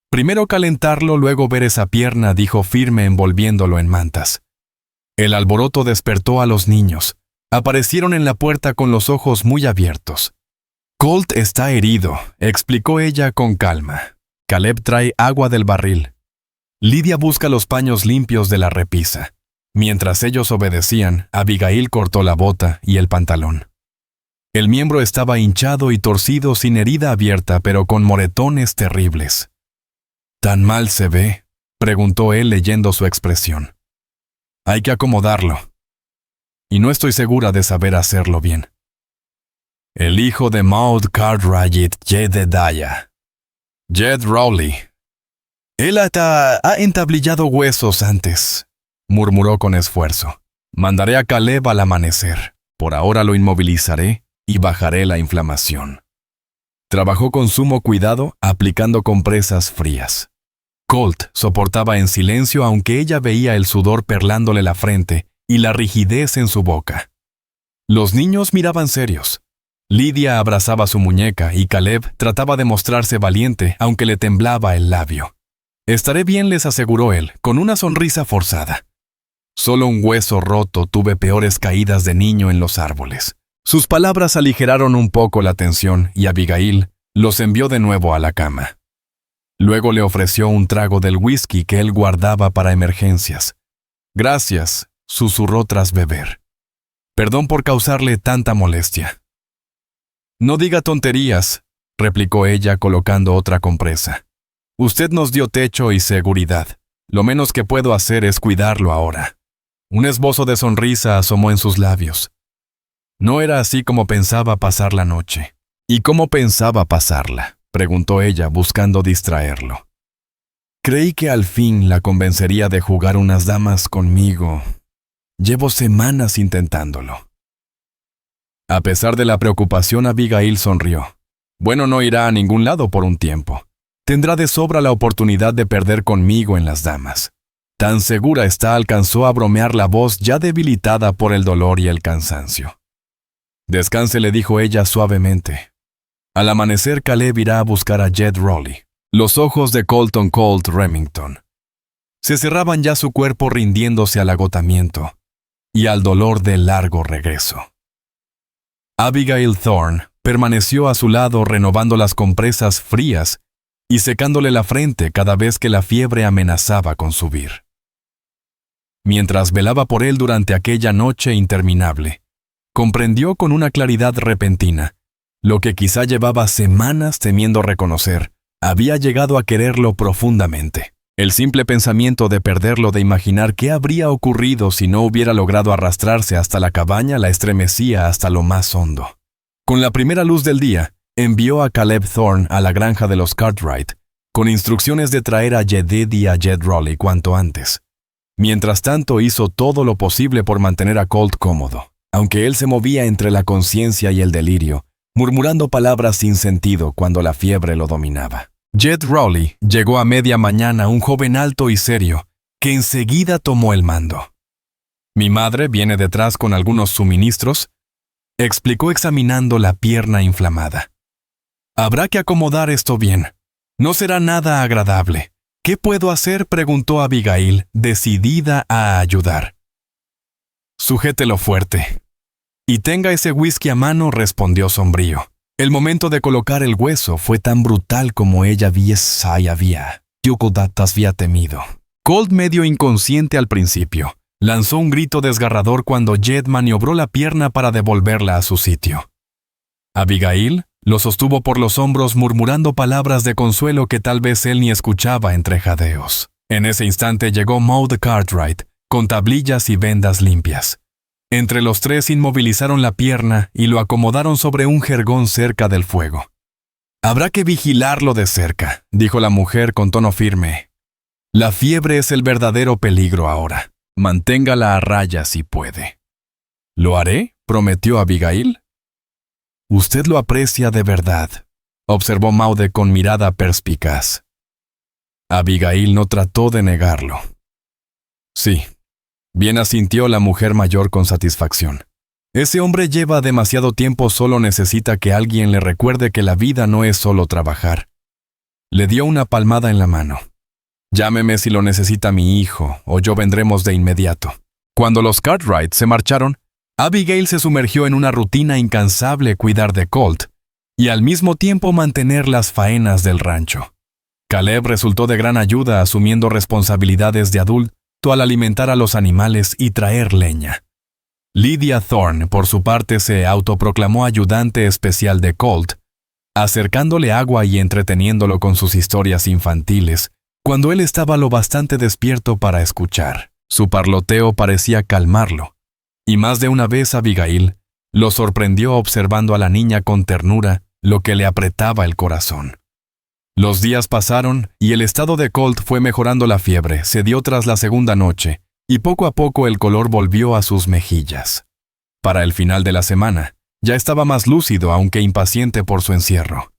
A: «Primero calentarlo, luego ver esa pierna», dijo firme envolviéndolo en mantas. El alboroto despertó a los niños. Aparecieron en la puerta con los ojos muy abiertos. «Colt está herido», explicó ella con calma. «Caleb trae agua del barril. Lydia busca los paños limpios de la repisa». Mientras ellos obedecían, Abigail cortó la bota y el pantalón. El miembro estaba hinchado y torcido, sin herida abierta, pero con moretones terribles. «¿Tan mal se ve?», preguntó él leyendo su expresión. «Hay que acomodarlo. Y no estoy segura de saber hacerlo bien». «El hijo de Maud Cartwright, Jedediah. Jed Rowley. Él ha entablillado huesos antes», murmuró con esfuerzo. «Mandaré a Caleb al amanecer. Por ahora lo inmovilizaré y bajaré la inflamación». Trabajó con sumo cuidado, aplicando compresas frías. Colt soportaba en silencio, aunque ella veía el sudor perlándole la frente y la rigidez en su boca. Los niños miraban serios. Lydia abrazaba su muñeca y Caleb trataba de mostrarse valiente, aunque le temblaba el labio. «Estaré bien», les aseguró él, con una sonrisa forzada. «Solo un hueso roto, tuve peores caídas de niño en los árboles». Sus palabras aligeraron un poco la tensión y Abigail los envió de nuevo a la cama. Luego le ofreció un trago del whisky que él guardaba para emergencias. «Gracias», susurró tras beber. «Perdón por causarle tanta molestia». «No diga tonterías», replicó ella colocando otra compresa. «Usted nos dio techo y seguridad. Lo menos que puedo hacer es cuidarlo ahora». Un esbozo de sonrisa asomó en sus labios. No era así como pensaba pasar la noche. ¿Y cómo pensaba pasarla?, preguntó ella, buscando distraerlo. Creí que al fin la convencería de jugar unas damas conmigo. Llevo semanas intentándolo. A pesar de la preocupación, Abigail sonrió. Bueno, no irá a ningún lado por un tiempo. Tendrá de sobra la oportunidad de perder conmigo en las damas. Tan segura está, alcanzó a bromear la voz ya debilitada por el dolor y el cansancio. Descanse, le dijo ella suavemente. Al amanecer, Caleb irá a buscar a Jed Rowley. Los ojos de Colton Colt Remington se cerraban ya, su cuerpo rindiéndose al agotamiento y al dolor del largo regreso. Abigail Thorne permaneció a su lado, renovando las compresas frías y secándole la frente cada vez que la fiebre amenazaba con subir. Mientras velaba por él durante aquella noche interminable, comprendió con una claridad repentina lo que quizá llevaba semanas temiendo reconocer. Había llegado a quererlo profundamente. El simple pensamiento de perderlo, de imaginar qué habría ocurrido si no hubiera logrado arrastrarse hasta la cabaña, la estremecía hasta lo más hondo. Con la primera luz del día, envió a Caleb Thorne a la granja de los Cartwright, con instrucciones de traer a Jedid y a Jed Rowley cuanto antes. Mientras tanto, hizo todo lo posible por mantener a Colt cómodo, aunque él se movía entre la conciencia y el delirio, murmurando palabras sin sentido cuando la fiebre lo dominaba. Jed Rowley llegó a media mañana, un joven alto y serio, que enseguida tomó el mando. «Mi madre viene detrás con algunos suministros», explicó examinando la pierna inflamada. «Habrá que acomodar esto bien. No será nada agradable. ¿Qué puedo hacer?», preguntó Abigail, decidida a ayudar. «Sujételo fuerte. Y tenga ese whisky a mano», respondió sombrío. El momento de colocar el hueso fue tan brutal como ella había temido. Colt, medio inconsciente al principio, lanzó un grito desgarrador cuando Jed maniobró la pierna para devolverla a su sitio. Abigail lo sostuvo por los hombros, murmurando palabras de consuelo que tal vez él ni escuchaba entre jadeos. En ese instante llegó Maud Cartwright, con tablillas y vendas limpias. Entre los tres inmovilizaron la pierna y lo acomodaron sobre un jergón cerca del fuego. «Habrá que vigilarlo de cerca», dijo la mujer con tono firme. «La fiebre es el verdadero peligro ahora. Manténgala a raya si puede». «¿Lo haré?», prometió Abigail. «Usted lo aprecia de verdad», observó Maude con mirada perspicaz. Abigail no trató de negarlo. «Sí», bien asintió la mujer mayor con satisfacción. «Ese hombre lleva demasiado tiempo, solo necesita que alguien le recuerde que la vida no es solo trabajar». Le dio una palmada en la mano. «Llámeme si lo necesita mi hijo, o yo vendremos de inmediato». Cuando los Cartwright se marcharon, Abigail se sumergió en una rutina incansable: cuidar de Colt y al mismo tiempo mantener las faenas del rancho. Caleb resultó de gran ayuda, asumiendo responsabilidades de adulto al alimentar a los animales y traer leña. Lydia Thorne, por su parte, se autoproclamó ayudante especial de Colt, acercándole agua y entreteniéndolo con sus historias infantiles, cuando él estaba lo bastante despierto para escuchar. Su parloteo parecía calmarlo, y más de una vez Abigail lo sorprendió observando a la niña con ternura, lo que le apretaba el corazón. Los días pasaron y el estado de Colt fue mejorando. La fiebre cedió tras la segunda noche y poco a poco el color volvió a sus mejillas. Para el final de la semana, ya estaba más lúcido, aunque impaciente por su encierro.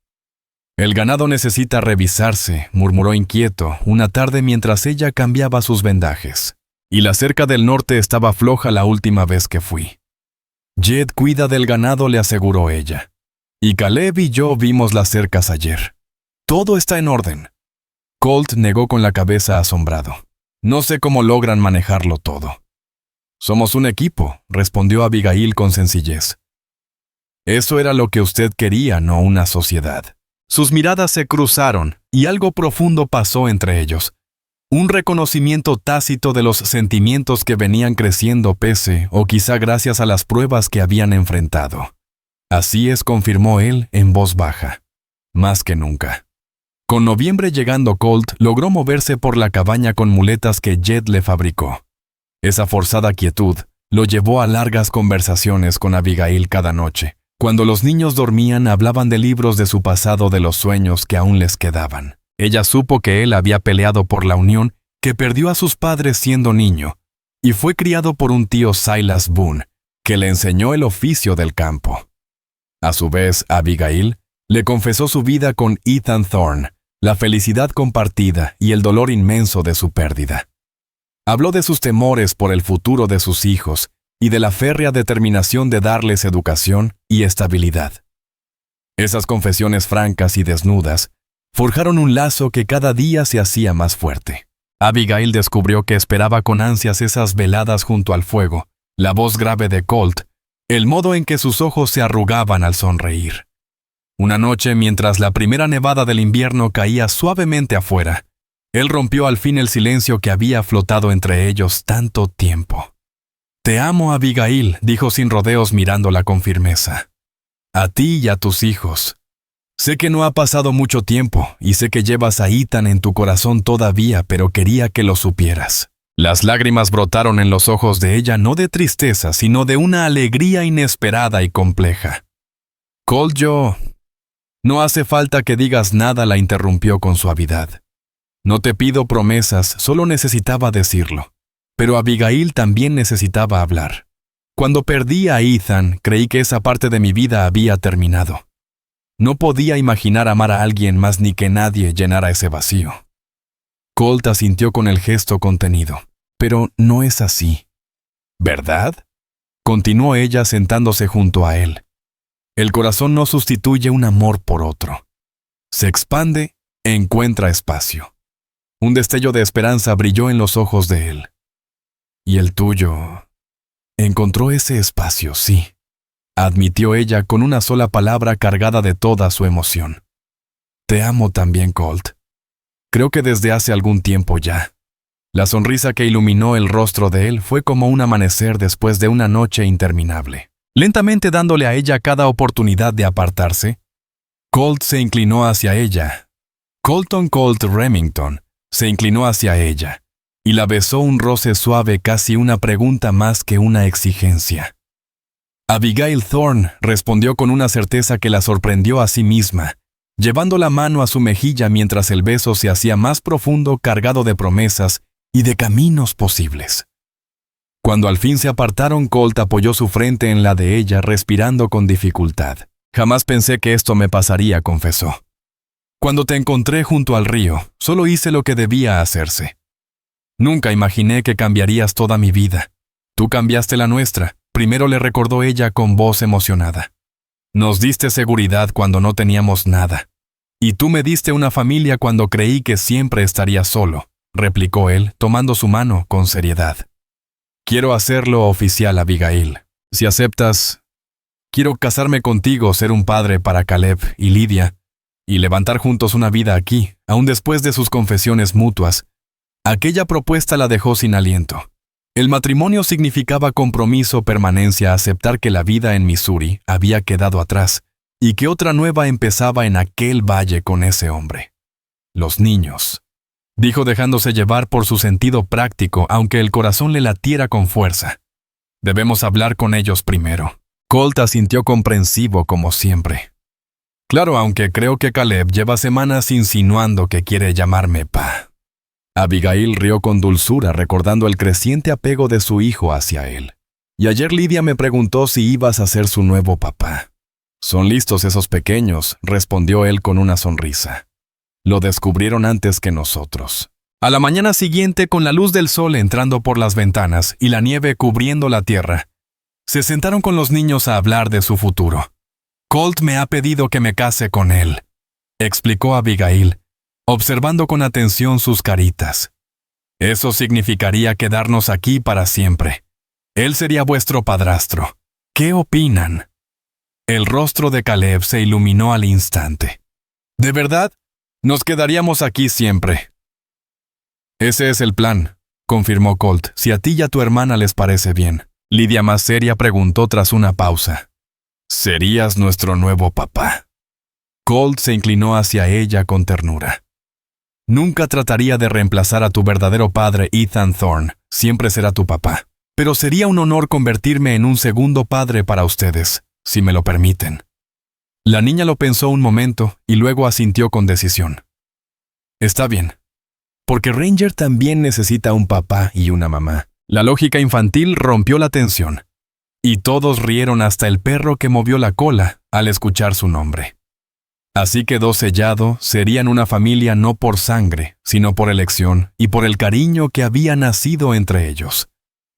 A: «El ganado necesita revisarse», murmuró inquieto una tarde mientras ella cambiaba sus vendajes. «Y la cerca del norte estaba floja la última vez que fui». «Jed cuida del ganado», le aseguró ella. «Y Caleb y yo vimos las cercas ayer. Todo está en orden». Colt negó con la cabeza, asombrado. «No sé cómo logran manejarlo todo». «Somos un equipo», respondió Abigail con sencillez. «Eso era lo que usted quería, no una sociedad». Sus miradas se cruzaron y algo profundo pasó entre ellos. Un reconocimiento tácito de los sentimientos que venían creciendo pese, o quizá gracias a las pruebas que habían enfrentado. «Así es», confirmó él en voz baja. «Más que nunca». Con noviembre llegando, Colt logró moverse por la cabaña con muletas que Jed le fabricó. Esa forzada quietud lo llevó a largas conversaciones con Abigail cada noche, Cuando los niños dormían, hablaban de libros de su pasado, de los sueños que aún les quedaban. Ella supo que él había peleado por la unión, que perdió a sus padres siendo niño, y fue criado por un tío, Silas Boone, que le enseñó el oficio del campo. A su vez, Abigail le confesó su vida con Ethan Thorne, la felicidad compartida y el dolor inmenso de su pérdida. Habló de sus temores por el futuro de sus hijos y de la férrea determinación de darles educación y estabilidad. Esas confesiones francas y desnudas forjaron un lazo que cada día se hacía más fuerte. Abigail descubrió que esperaba con ansias esas veladas junto al fuego, la voz grave de Colt, el modo en que sus ojos se arrugaban al sonreír. Una noche, mientras la primera nevada del invierno caía suavemente afuera, él rompió al fin el silencio que había flotado entre ellos tanto tiempo. «Te amo, Abigail», dijo sin rodeos mirándola con firmeza. «A ti y a tus hijos. Sé que no ha pasado mucho tiempo y sé que llevas a Ethan en tu corazón todavía, pero quería que lo supieras». Las lágrimas brotaron en los ojos de ella, no de tristeza, sino de una alegría inesperada y compleja. «Colt, yo...» «No hace falta que digas nada», la interrumpió con suavidad. «No te pido promesas, solo necesitaba decirlo». Pero Abigail también necesitaba hablar. Cuando perdí a Ethan, creí que esa parte de mi vida había terminado. No podía imaginar amar a alguien más ni que nadie llenara ese vacío. Colt asintió con el gesto contenido. «Pero no es así». «¿Verdad?», continuó ella sentándose junto a él. «El corazón no sustituye un amor por otro. Se expande, encuentra espacio». Un destello de esperanza brilló en los ojos de él. «¿Y el tuyo?» «Encontró ese espacio, sí», admitió ella con una sola palabra cargada de toda su emoción. «Te amo también, Colt. Creo que desde hace algún tiempo ya». La sonrisa que iluminó el rostro de él fue como un amanecer después de una noche interminable. Lentamente dándole a ella cada oportunidad de apartarse, Colt se inclinó hacia ella. Colton Colt Remington se inclinó hacia ella y la besó, un roce suave, casi una pregunta más que una exigencia. Abigail Thorne respondió con una certeza que la sorprendió a sí misma, llevando la mano a su mejilla mientras el beso se hacía más profundo, cargado de promesas y de caminos posibles. Cuando al fin se apartaron, Colt apoyó su frente en la de ella, respirando con dificultad. «Jamás pensé que esto me pasaría», confesó. «Cuando te encontré junto al río, solo hice lo que debía hacerse. Nunca imaginé que cambiarías toda mi vida. Tú cambiaste la nuestra», primero le recordó ella con voz emocionada. «Nos diste seguridad cuando no teníamos nada. Y tú me diste una familia cuando creí que siempre estaría solo», replicó él, tomando su mano con seriedad. «Quiero hacerlo oficial, Abigail. Si aceptas, quiero casarme contigo, ser un padre para Caleb y Lydia, y levantar juntos una vida aquí», aún después de sus confesiones mutuas. Aquella propuesta la dejó sin aliento. El matrimonio significaba compromiso, permanencia, aceptar que la vida en Missouri había quedado atrás y que otra nueva empezaba en aquel valle con ese hombre. «Los niños», dijo dejándose llevar por su sentido práctico, aunque el corazón le latiera con fuerza. «Debemos hablar con ellos primero». Colt asintió comprensivo como siempre. «Claro, aunque creo que Caleb lleva semanas insinuando que quiere llamarme pa». Abigail rió con dulzura, recordando el creciente apego de su hijo hacia él. «Y ayer Lydia me preguntó si ibas a ser su nuevo papá». «Son listos esos pequeños», respondió él con una sonrisa. «Lo descubrieron antes que nosotros». A la mañana siguiente, con la luz del sol entrando por las ventanas y la nieve cubriendo la tierra, se sentaron con los niños a hablar de su futuro. «Colt me ha pedido que me case con él», explicó Abigail, observando con atención sus caritas. «Eso significaría quedarnos aquí para siempre. Él sería vuestro padrastro. ¿Qué opinan?» El rostro de Caleb se iluminó al instante. «¿De verdad? Nos quedaríamos aquí siempre». «Ese es el plan», confirmó Colt, «si a ti y a tu hermana les parece bien». Lydia, más seria, preguntó tras una pausa. «¿Serías nuestro nuevo papá?» Colt se inclinó hacia ella con ternura. «Nunca trataría de reemplazar a tu verdadero padre, Ethan Thorne. Siempre será tu papá. Pero sería un honor convertirme en un segundo padre para ustedes. si me lo permiten. La niña lo pensó un momento y luego asintió con decisión. Está bien, porque Ranger también necesita un papá y una mamá. La lógica infantil rompió la tensión, y todos rieron hasta el perro que movió la cola al escuchar su nombre. Así quedó sellado, serían una familia no por sangre, sino por elección y por el cariño que había nacido entre ellos.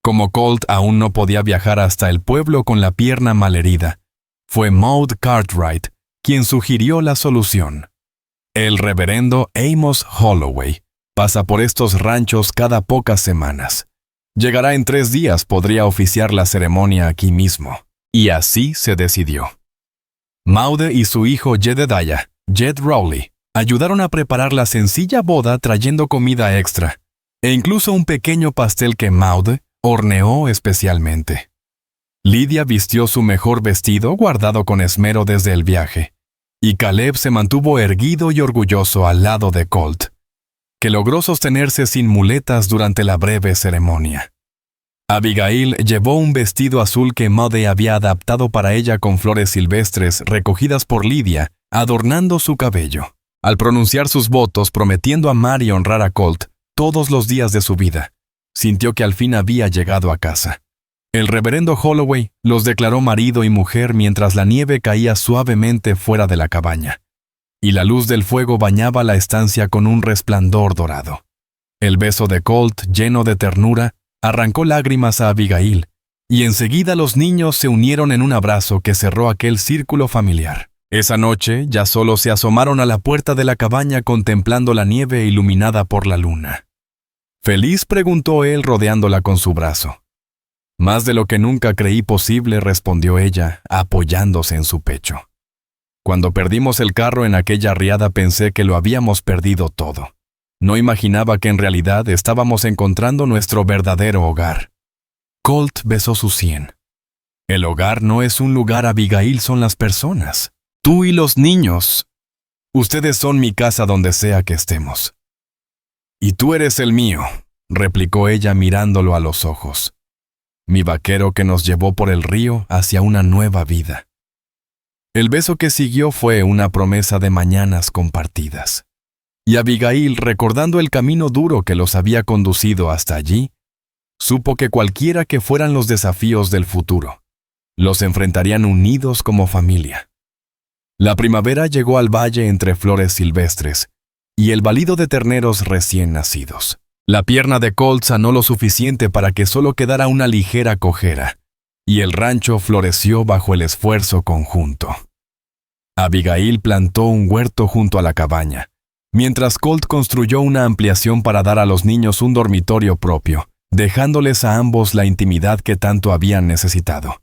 A: Como Colt aún no podía viajar hasta el pueblo con la pierna malherida, fue Maud Cartwright quien sugirió la solución. El reverendo Amos Holloway pasa por estos ranchos cada pocas semanas. Llegará en 3 días, podría oficiar la ceremonia aquí mismo. Y así se decidió. Maude y su hijo Jedediah, Jed Rowley, ayudaron a preparar la sencilla boda trayendo comida extra, e incluso un pequeño pastel que Maude horneó especialmente. Lydia vistió su mejor vestido guardado con esmero desde el viaje, y Caleb se mantuvo erguido y orgulloso al lado de Colt, que logró sostenerse sin muletas durante la breve ceremonia. Abigail llevó un vestido azul que Maude había adaptado para ella con flores silvestres recogidas por Lydia, adornando su cabello. Al pronunciar sus votos prometiendo amar y honrar a Colt todos los días de su vida, sintió que al fin había llegado a casa. El reverendo Holloway los declaró marido y mujer mientras la nieve caía suavemente fuera de la cabaña, y la luz del fuego bañaba la estancia con un resplandor dorado. El beso de Colt, lleno de ternura, arrancó lágrimas a Abigail, y enseguida los niños se unieron en un abrazo que cerró aquel círculo familiar. Esa noche ya solo se asomaron a la puerta de la cabaña contemplando la nieve iluminada por la luna. «¿Feliz?», preguntó él rodeándola con su brazo. «Más de lo que nunca creí posible», respondió ella, apoyándose en su pecho. «Cuando perdimos el carro en aquella riada pensé que lo habíamos perdido todo. No imaginaba que en realidad estábamos encontrando nuestro verdadero hogar». Colt besó su sien. «El hogar no es un lugar, Abigail, son las personas. Tú y los niños. Ustedes son mi casa donde sea que estemos». «Y tú eres el mío», replicó ella mirándolo a los ojos. «Mi vaquero que nos llevó por el río hacia una nueva vida». El beso que siguió fue una promesa de mañanas compartidas. Y Abigail, recordando el camino duro que los había conducido hasta allí, supo que cualquiera que fueran los desafíos del futuro, los enfrentarían unidos como familia. La primavera llegó al valle entre flores silvestres y el balido de terneros recién nacidos. La pierna de Colt sanó lo suficiente para que solo quedara una ligera cojera, y el rancho floreció bajo el esfuerzo conjunto. Abigail plantó un huerto junto a la cabaña, mientras Colt construyó una ampliación para dar a los niños un dormitorio propio, dejándoles a ambos la intimidad que tanto habían necesitado.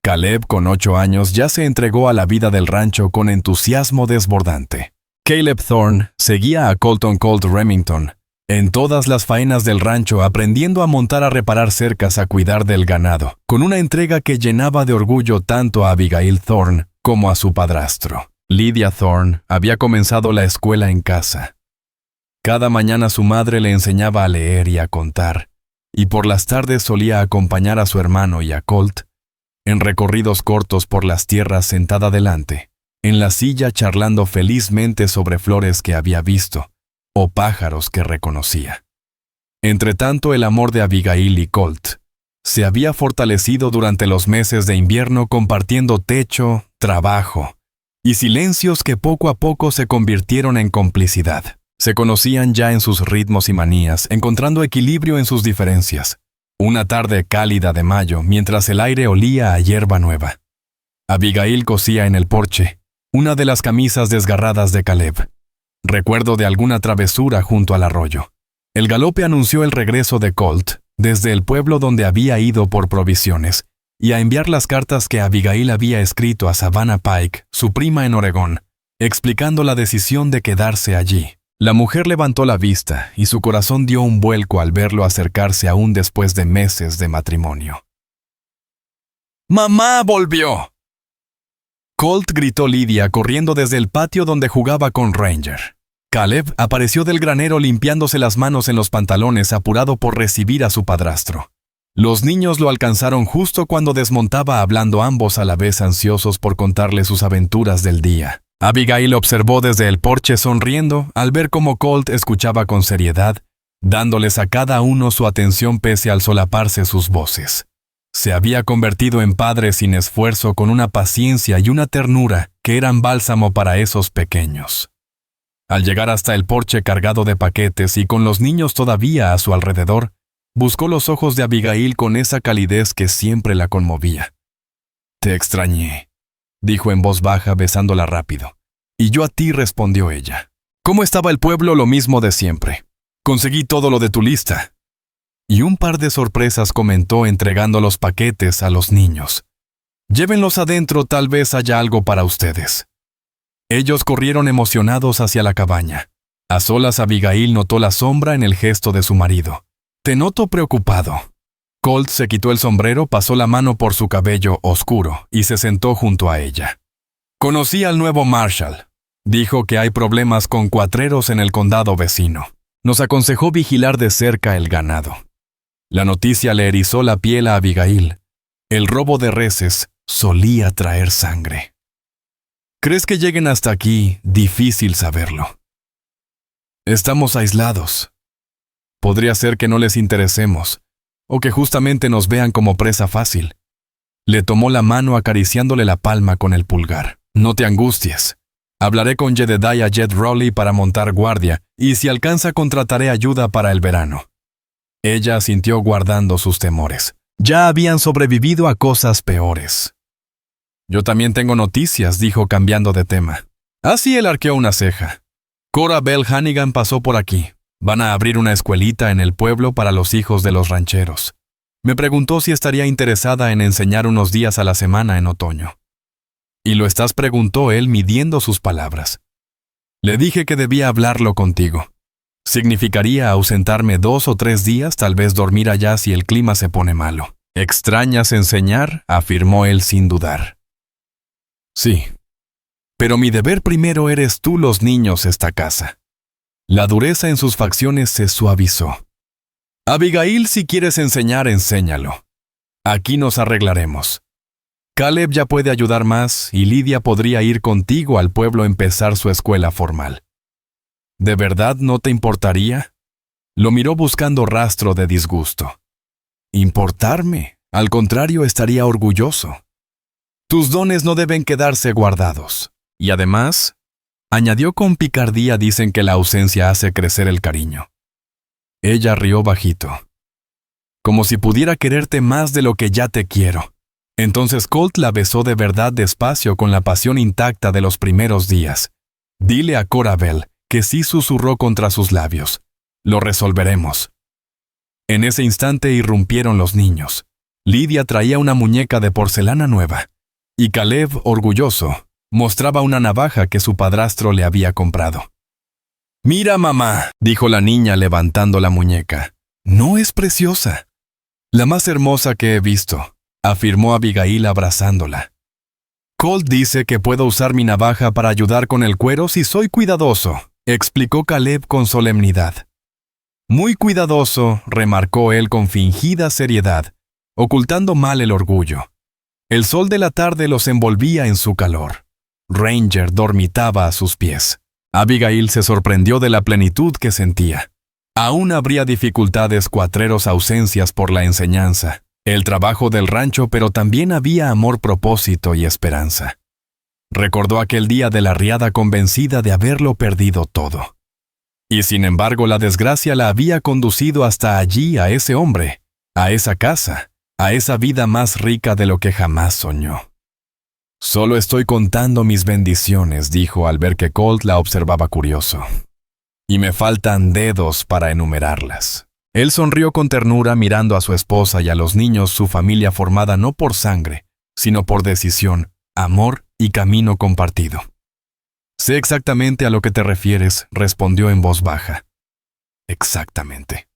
A: Caleb, con 8 años, ya se entregó a la vida del rancho con entusiasmo desbordante. Caleb Thorne seguía a Colton Colt Remington en todas las faenas del rancho, aprendiendo a montar, a reparar cercas, a cuidar del ganado, con una entrega que llenaba de orgullo tanto a Abigail Thorne como a su padrastro. Lydia Thorne había comenzado la escuela en casa. Cada mañana su madre le enseñaba a leer y a contar, y por las tardes solía acompañar a su hermano y a Colt en recorridos cortos por las tierras sentada delante, en la silla charlando felizmente sobre flores que había visto o pájaros que reconocía. Entretanto, el amor de Abigail y Colt se había fortalecido durante los meses de invierno, compartiendo techo, trabajo y silencios que poco a poco se convirtieron en complicidad. Se conocían ya en sus ritmos y manías, encontrando equilibrio en sus diferencias. Una tarde cálida de mayo, mientras el aire olía a hierba nueva, Abigail cosía en el porche una de las camisas desgarradas de Caleb, recuerdo de alguna travesura junto al arroyo. El galope anunció el regreso de Colt desde el pueblo donde había ido por provisiones y a enviar las cartas que Abigail había escrito a Savannah Pike, su prima en Oregón, explicando la decisión de quedarse allí. La mujer levantó la vista y su corazón dio un vuelco al verlo acercarse aún después de meses de matrimonio. ¡Mamá volvió!, Colt, gritó Lydia corriendo desde el patio donde jugaba con Ranger. Caleb apareció del granero limpiándose las manos en los pantalones, apurado por recibir a su padrastro. Los niños lo alcanzaron justo cuando desmontaba, hablando ambos a la vez, ansiosos por contarle sus aventuras del día. Abigail observó desde el porche sonriendo al ver cómo Colt escuchaba con seriedad, dándoles a cada uno su atención pese al solaparse sus voces. Se había convertido en padre sin esfuerzo, con una paciencia y una ternura que eran bálsamo para esos pequeños. Al llegar hasta el porche cargado de paquetes y con los niños todavía a su alrededor, buscó los ojos de Abigail con esa calidez que siempre la conmovía. «Te extrañé», dijo en voz baja, besándola rápido. «Y yo a ti», respondió ella. «¿Cómo estaba el pueblo?» «Lo mismo de siempre. Conseguí todo lo de tu lista». Y un par de sorpresas, comentó, entregando los paquetes a los niños. «Llévenlos adentro, tal vez haya algo para ustedes». Ellos corrieron emocionados hacia la cabaña. A solas, Abigail notó la sombra en el gesto de su marido. «Te noto preocupado». Colt se quitó el sombrero, pasó la mano por su cabello oscuro y se sentó junto a ella. «Conocí al nuevo Marshall. Dijo que hay problemas con cuatreros en el condado vecino. Nos aconsejó vigilar de cerca el ganado». La noticia le erizó la piel a Abigail. El robo de reses solía traer sangre. «¿Crees que lleguen hasta aquí?» «Difícil saberlo. Estamos aislados. Podría ser que no les interesemos, o que justamente nos vean como presa fácil». Le tomó la mano, acariciándole la palma con el pulgar. «No te angusties. Hablaré con Jedediah Jed Rowley para montar guardia, y si alcanza contrataré ayuda para el verano». Ella asintió, guardando sus temores. Ya habían sobrevivido a cosas peores. «Yo también tengo noticias», dijo, cambiando de tema. Así él arqueó una ceja. «Cora Bell Hannigan pasó por aquí. Van a abrir una escuelita en el pueblo para los hijos de los rancheros. Me preguntó si estaría interesada en enseñar unos días a la semana en otoño». «¿Y lo estás?», preguntó él, midiendo sus palabras. «Le dije que debía hablarlo contigo. Significaría ausentarme 2 o 3 días, tal vez dormir allá si el clima se pone malo». «¿Extrañas enseñar?», afirmó él sin dudar. «Sí. Pero mi deber primero eres tú, los niños, esta casa». La dureza en sus facciones se suavizó. «Abigail, si quieres enseñar, enséñalo. Aquí nos arreglaremos. Caleb ya puede ayudar más y Lidia podría ir contigo al pueblo a empezar su escuela formal. ¿De verdad no te importaría?». Lo miró buscando rastro de disgusto. «¿Importarme? Al contrario, estaría orgulloso. Tus dones no deben quedarse guardados. Y además», añadió con picardía, «dicen que la ausencia hace crecer el cariño». Ella rió bajito. «Como si pudiera quererte más de lo que ya te quiero». Entonces Colt la besó de verdad, despacio, con la pasión intacta de los primeros días. «Dile a Cora Bell», que sí, susurró contra sus labios. «Lo resolveremos». En ese instante irrumpieron los niños. Lidia traía una muñeca de porcelana nueva, y Caleb, orgulloso, mostraba una navaja que su padrastro le había comprado. «Mira, mamá», dijo la niña, levantando la muñeca. «¿No es preciosa?». «La más hermosa que he visto», afirmó Abigail, abrazándola. «Colt dice que puedo usar mi navaja para ayudar con el cuero si soy cuidadoso», explicó Caleb con solemnidad. «Muy cuidadoso», remarcó él con fingida seriedad, ocultando mal el orgullo. El sol de la tarde los envolvía en su calor. Ranger dormitaba a sus pies. Abigail se sorprendió de la plenitud que sentía. Aún habría dificultades, cuatreros, ausencias por la enseñanza, el trabajo del rancho, pero también había amor, propósito y esperanza. Recordó aquel día de la riada, convencida de haberlo perdido todo. Y sin embargo, la desgracia la había conducido hasta allí, a ese hombre, a esa casa, a esa vida más rica de lo que jamás soñó. «Solo estoy contando mis bendiciones», dijo al ver que Colt la observaba curioso. «Y me faltan dedos para enumerarlas». Él sonrió con ternura, mirando a su esposa y a los niños, su familia formada no por sangre, sino por decisión, amor y camino compartido. «Sé exactamente a lo que te refieres», respondió en voz baja. «Exactamente».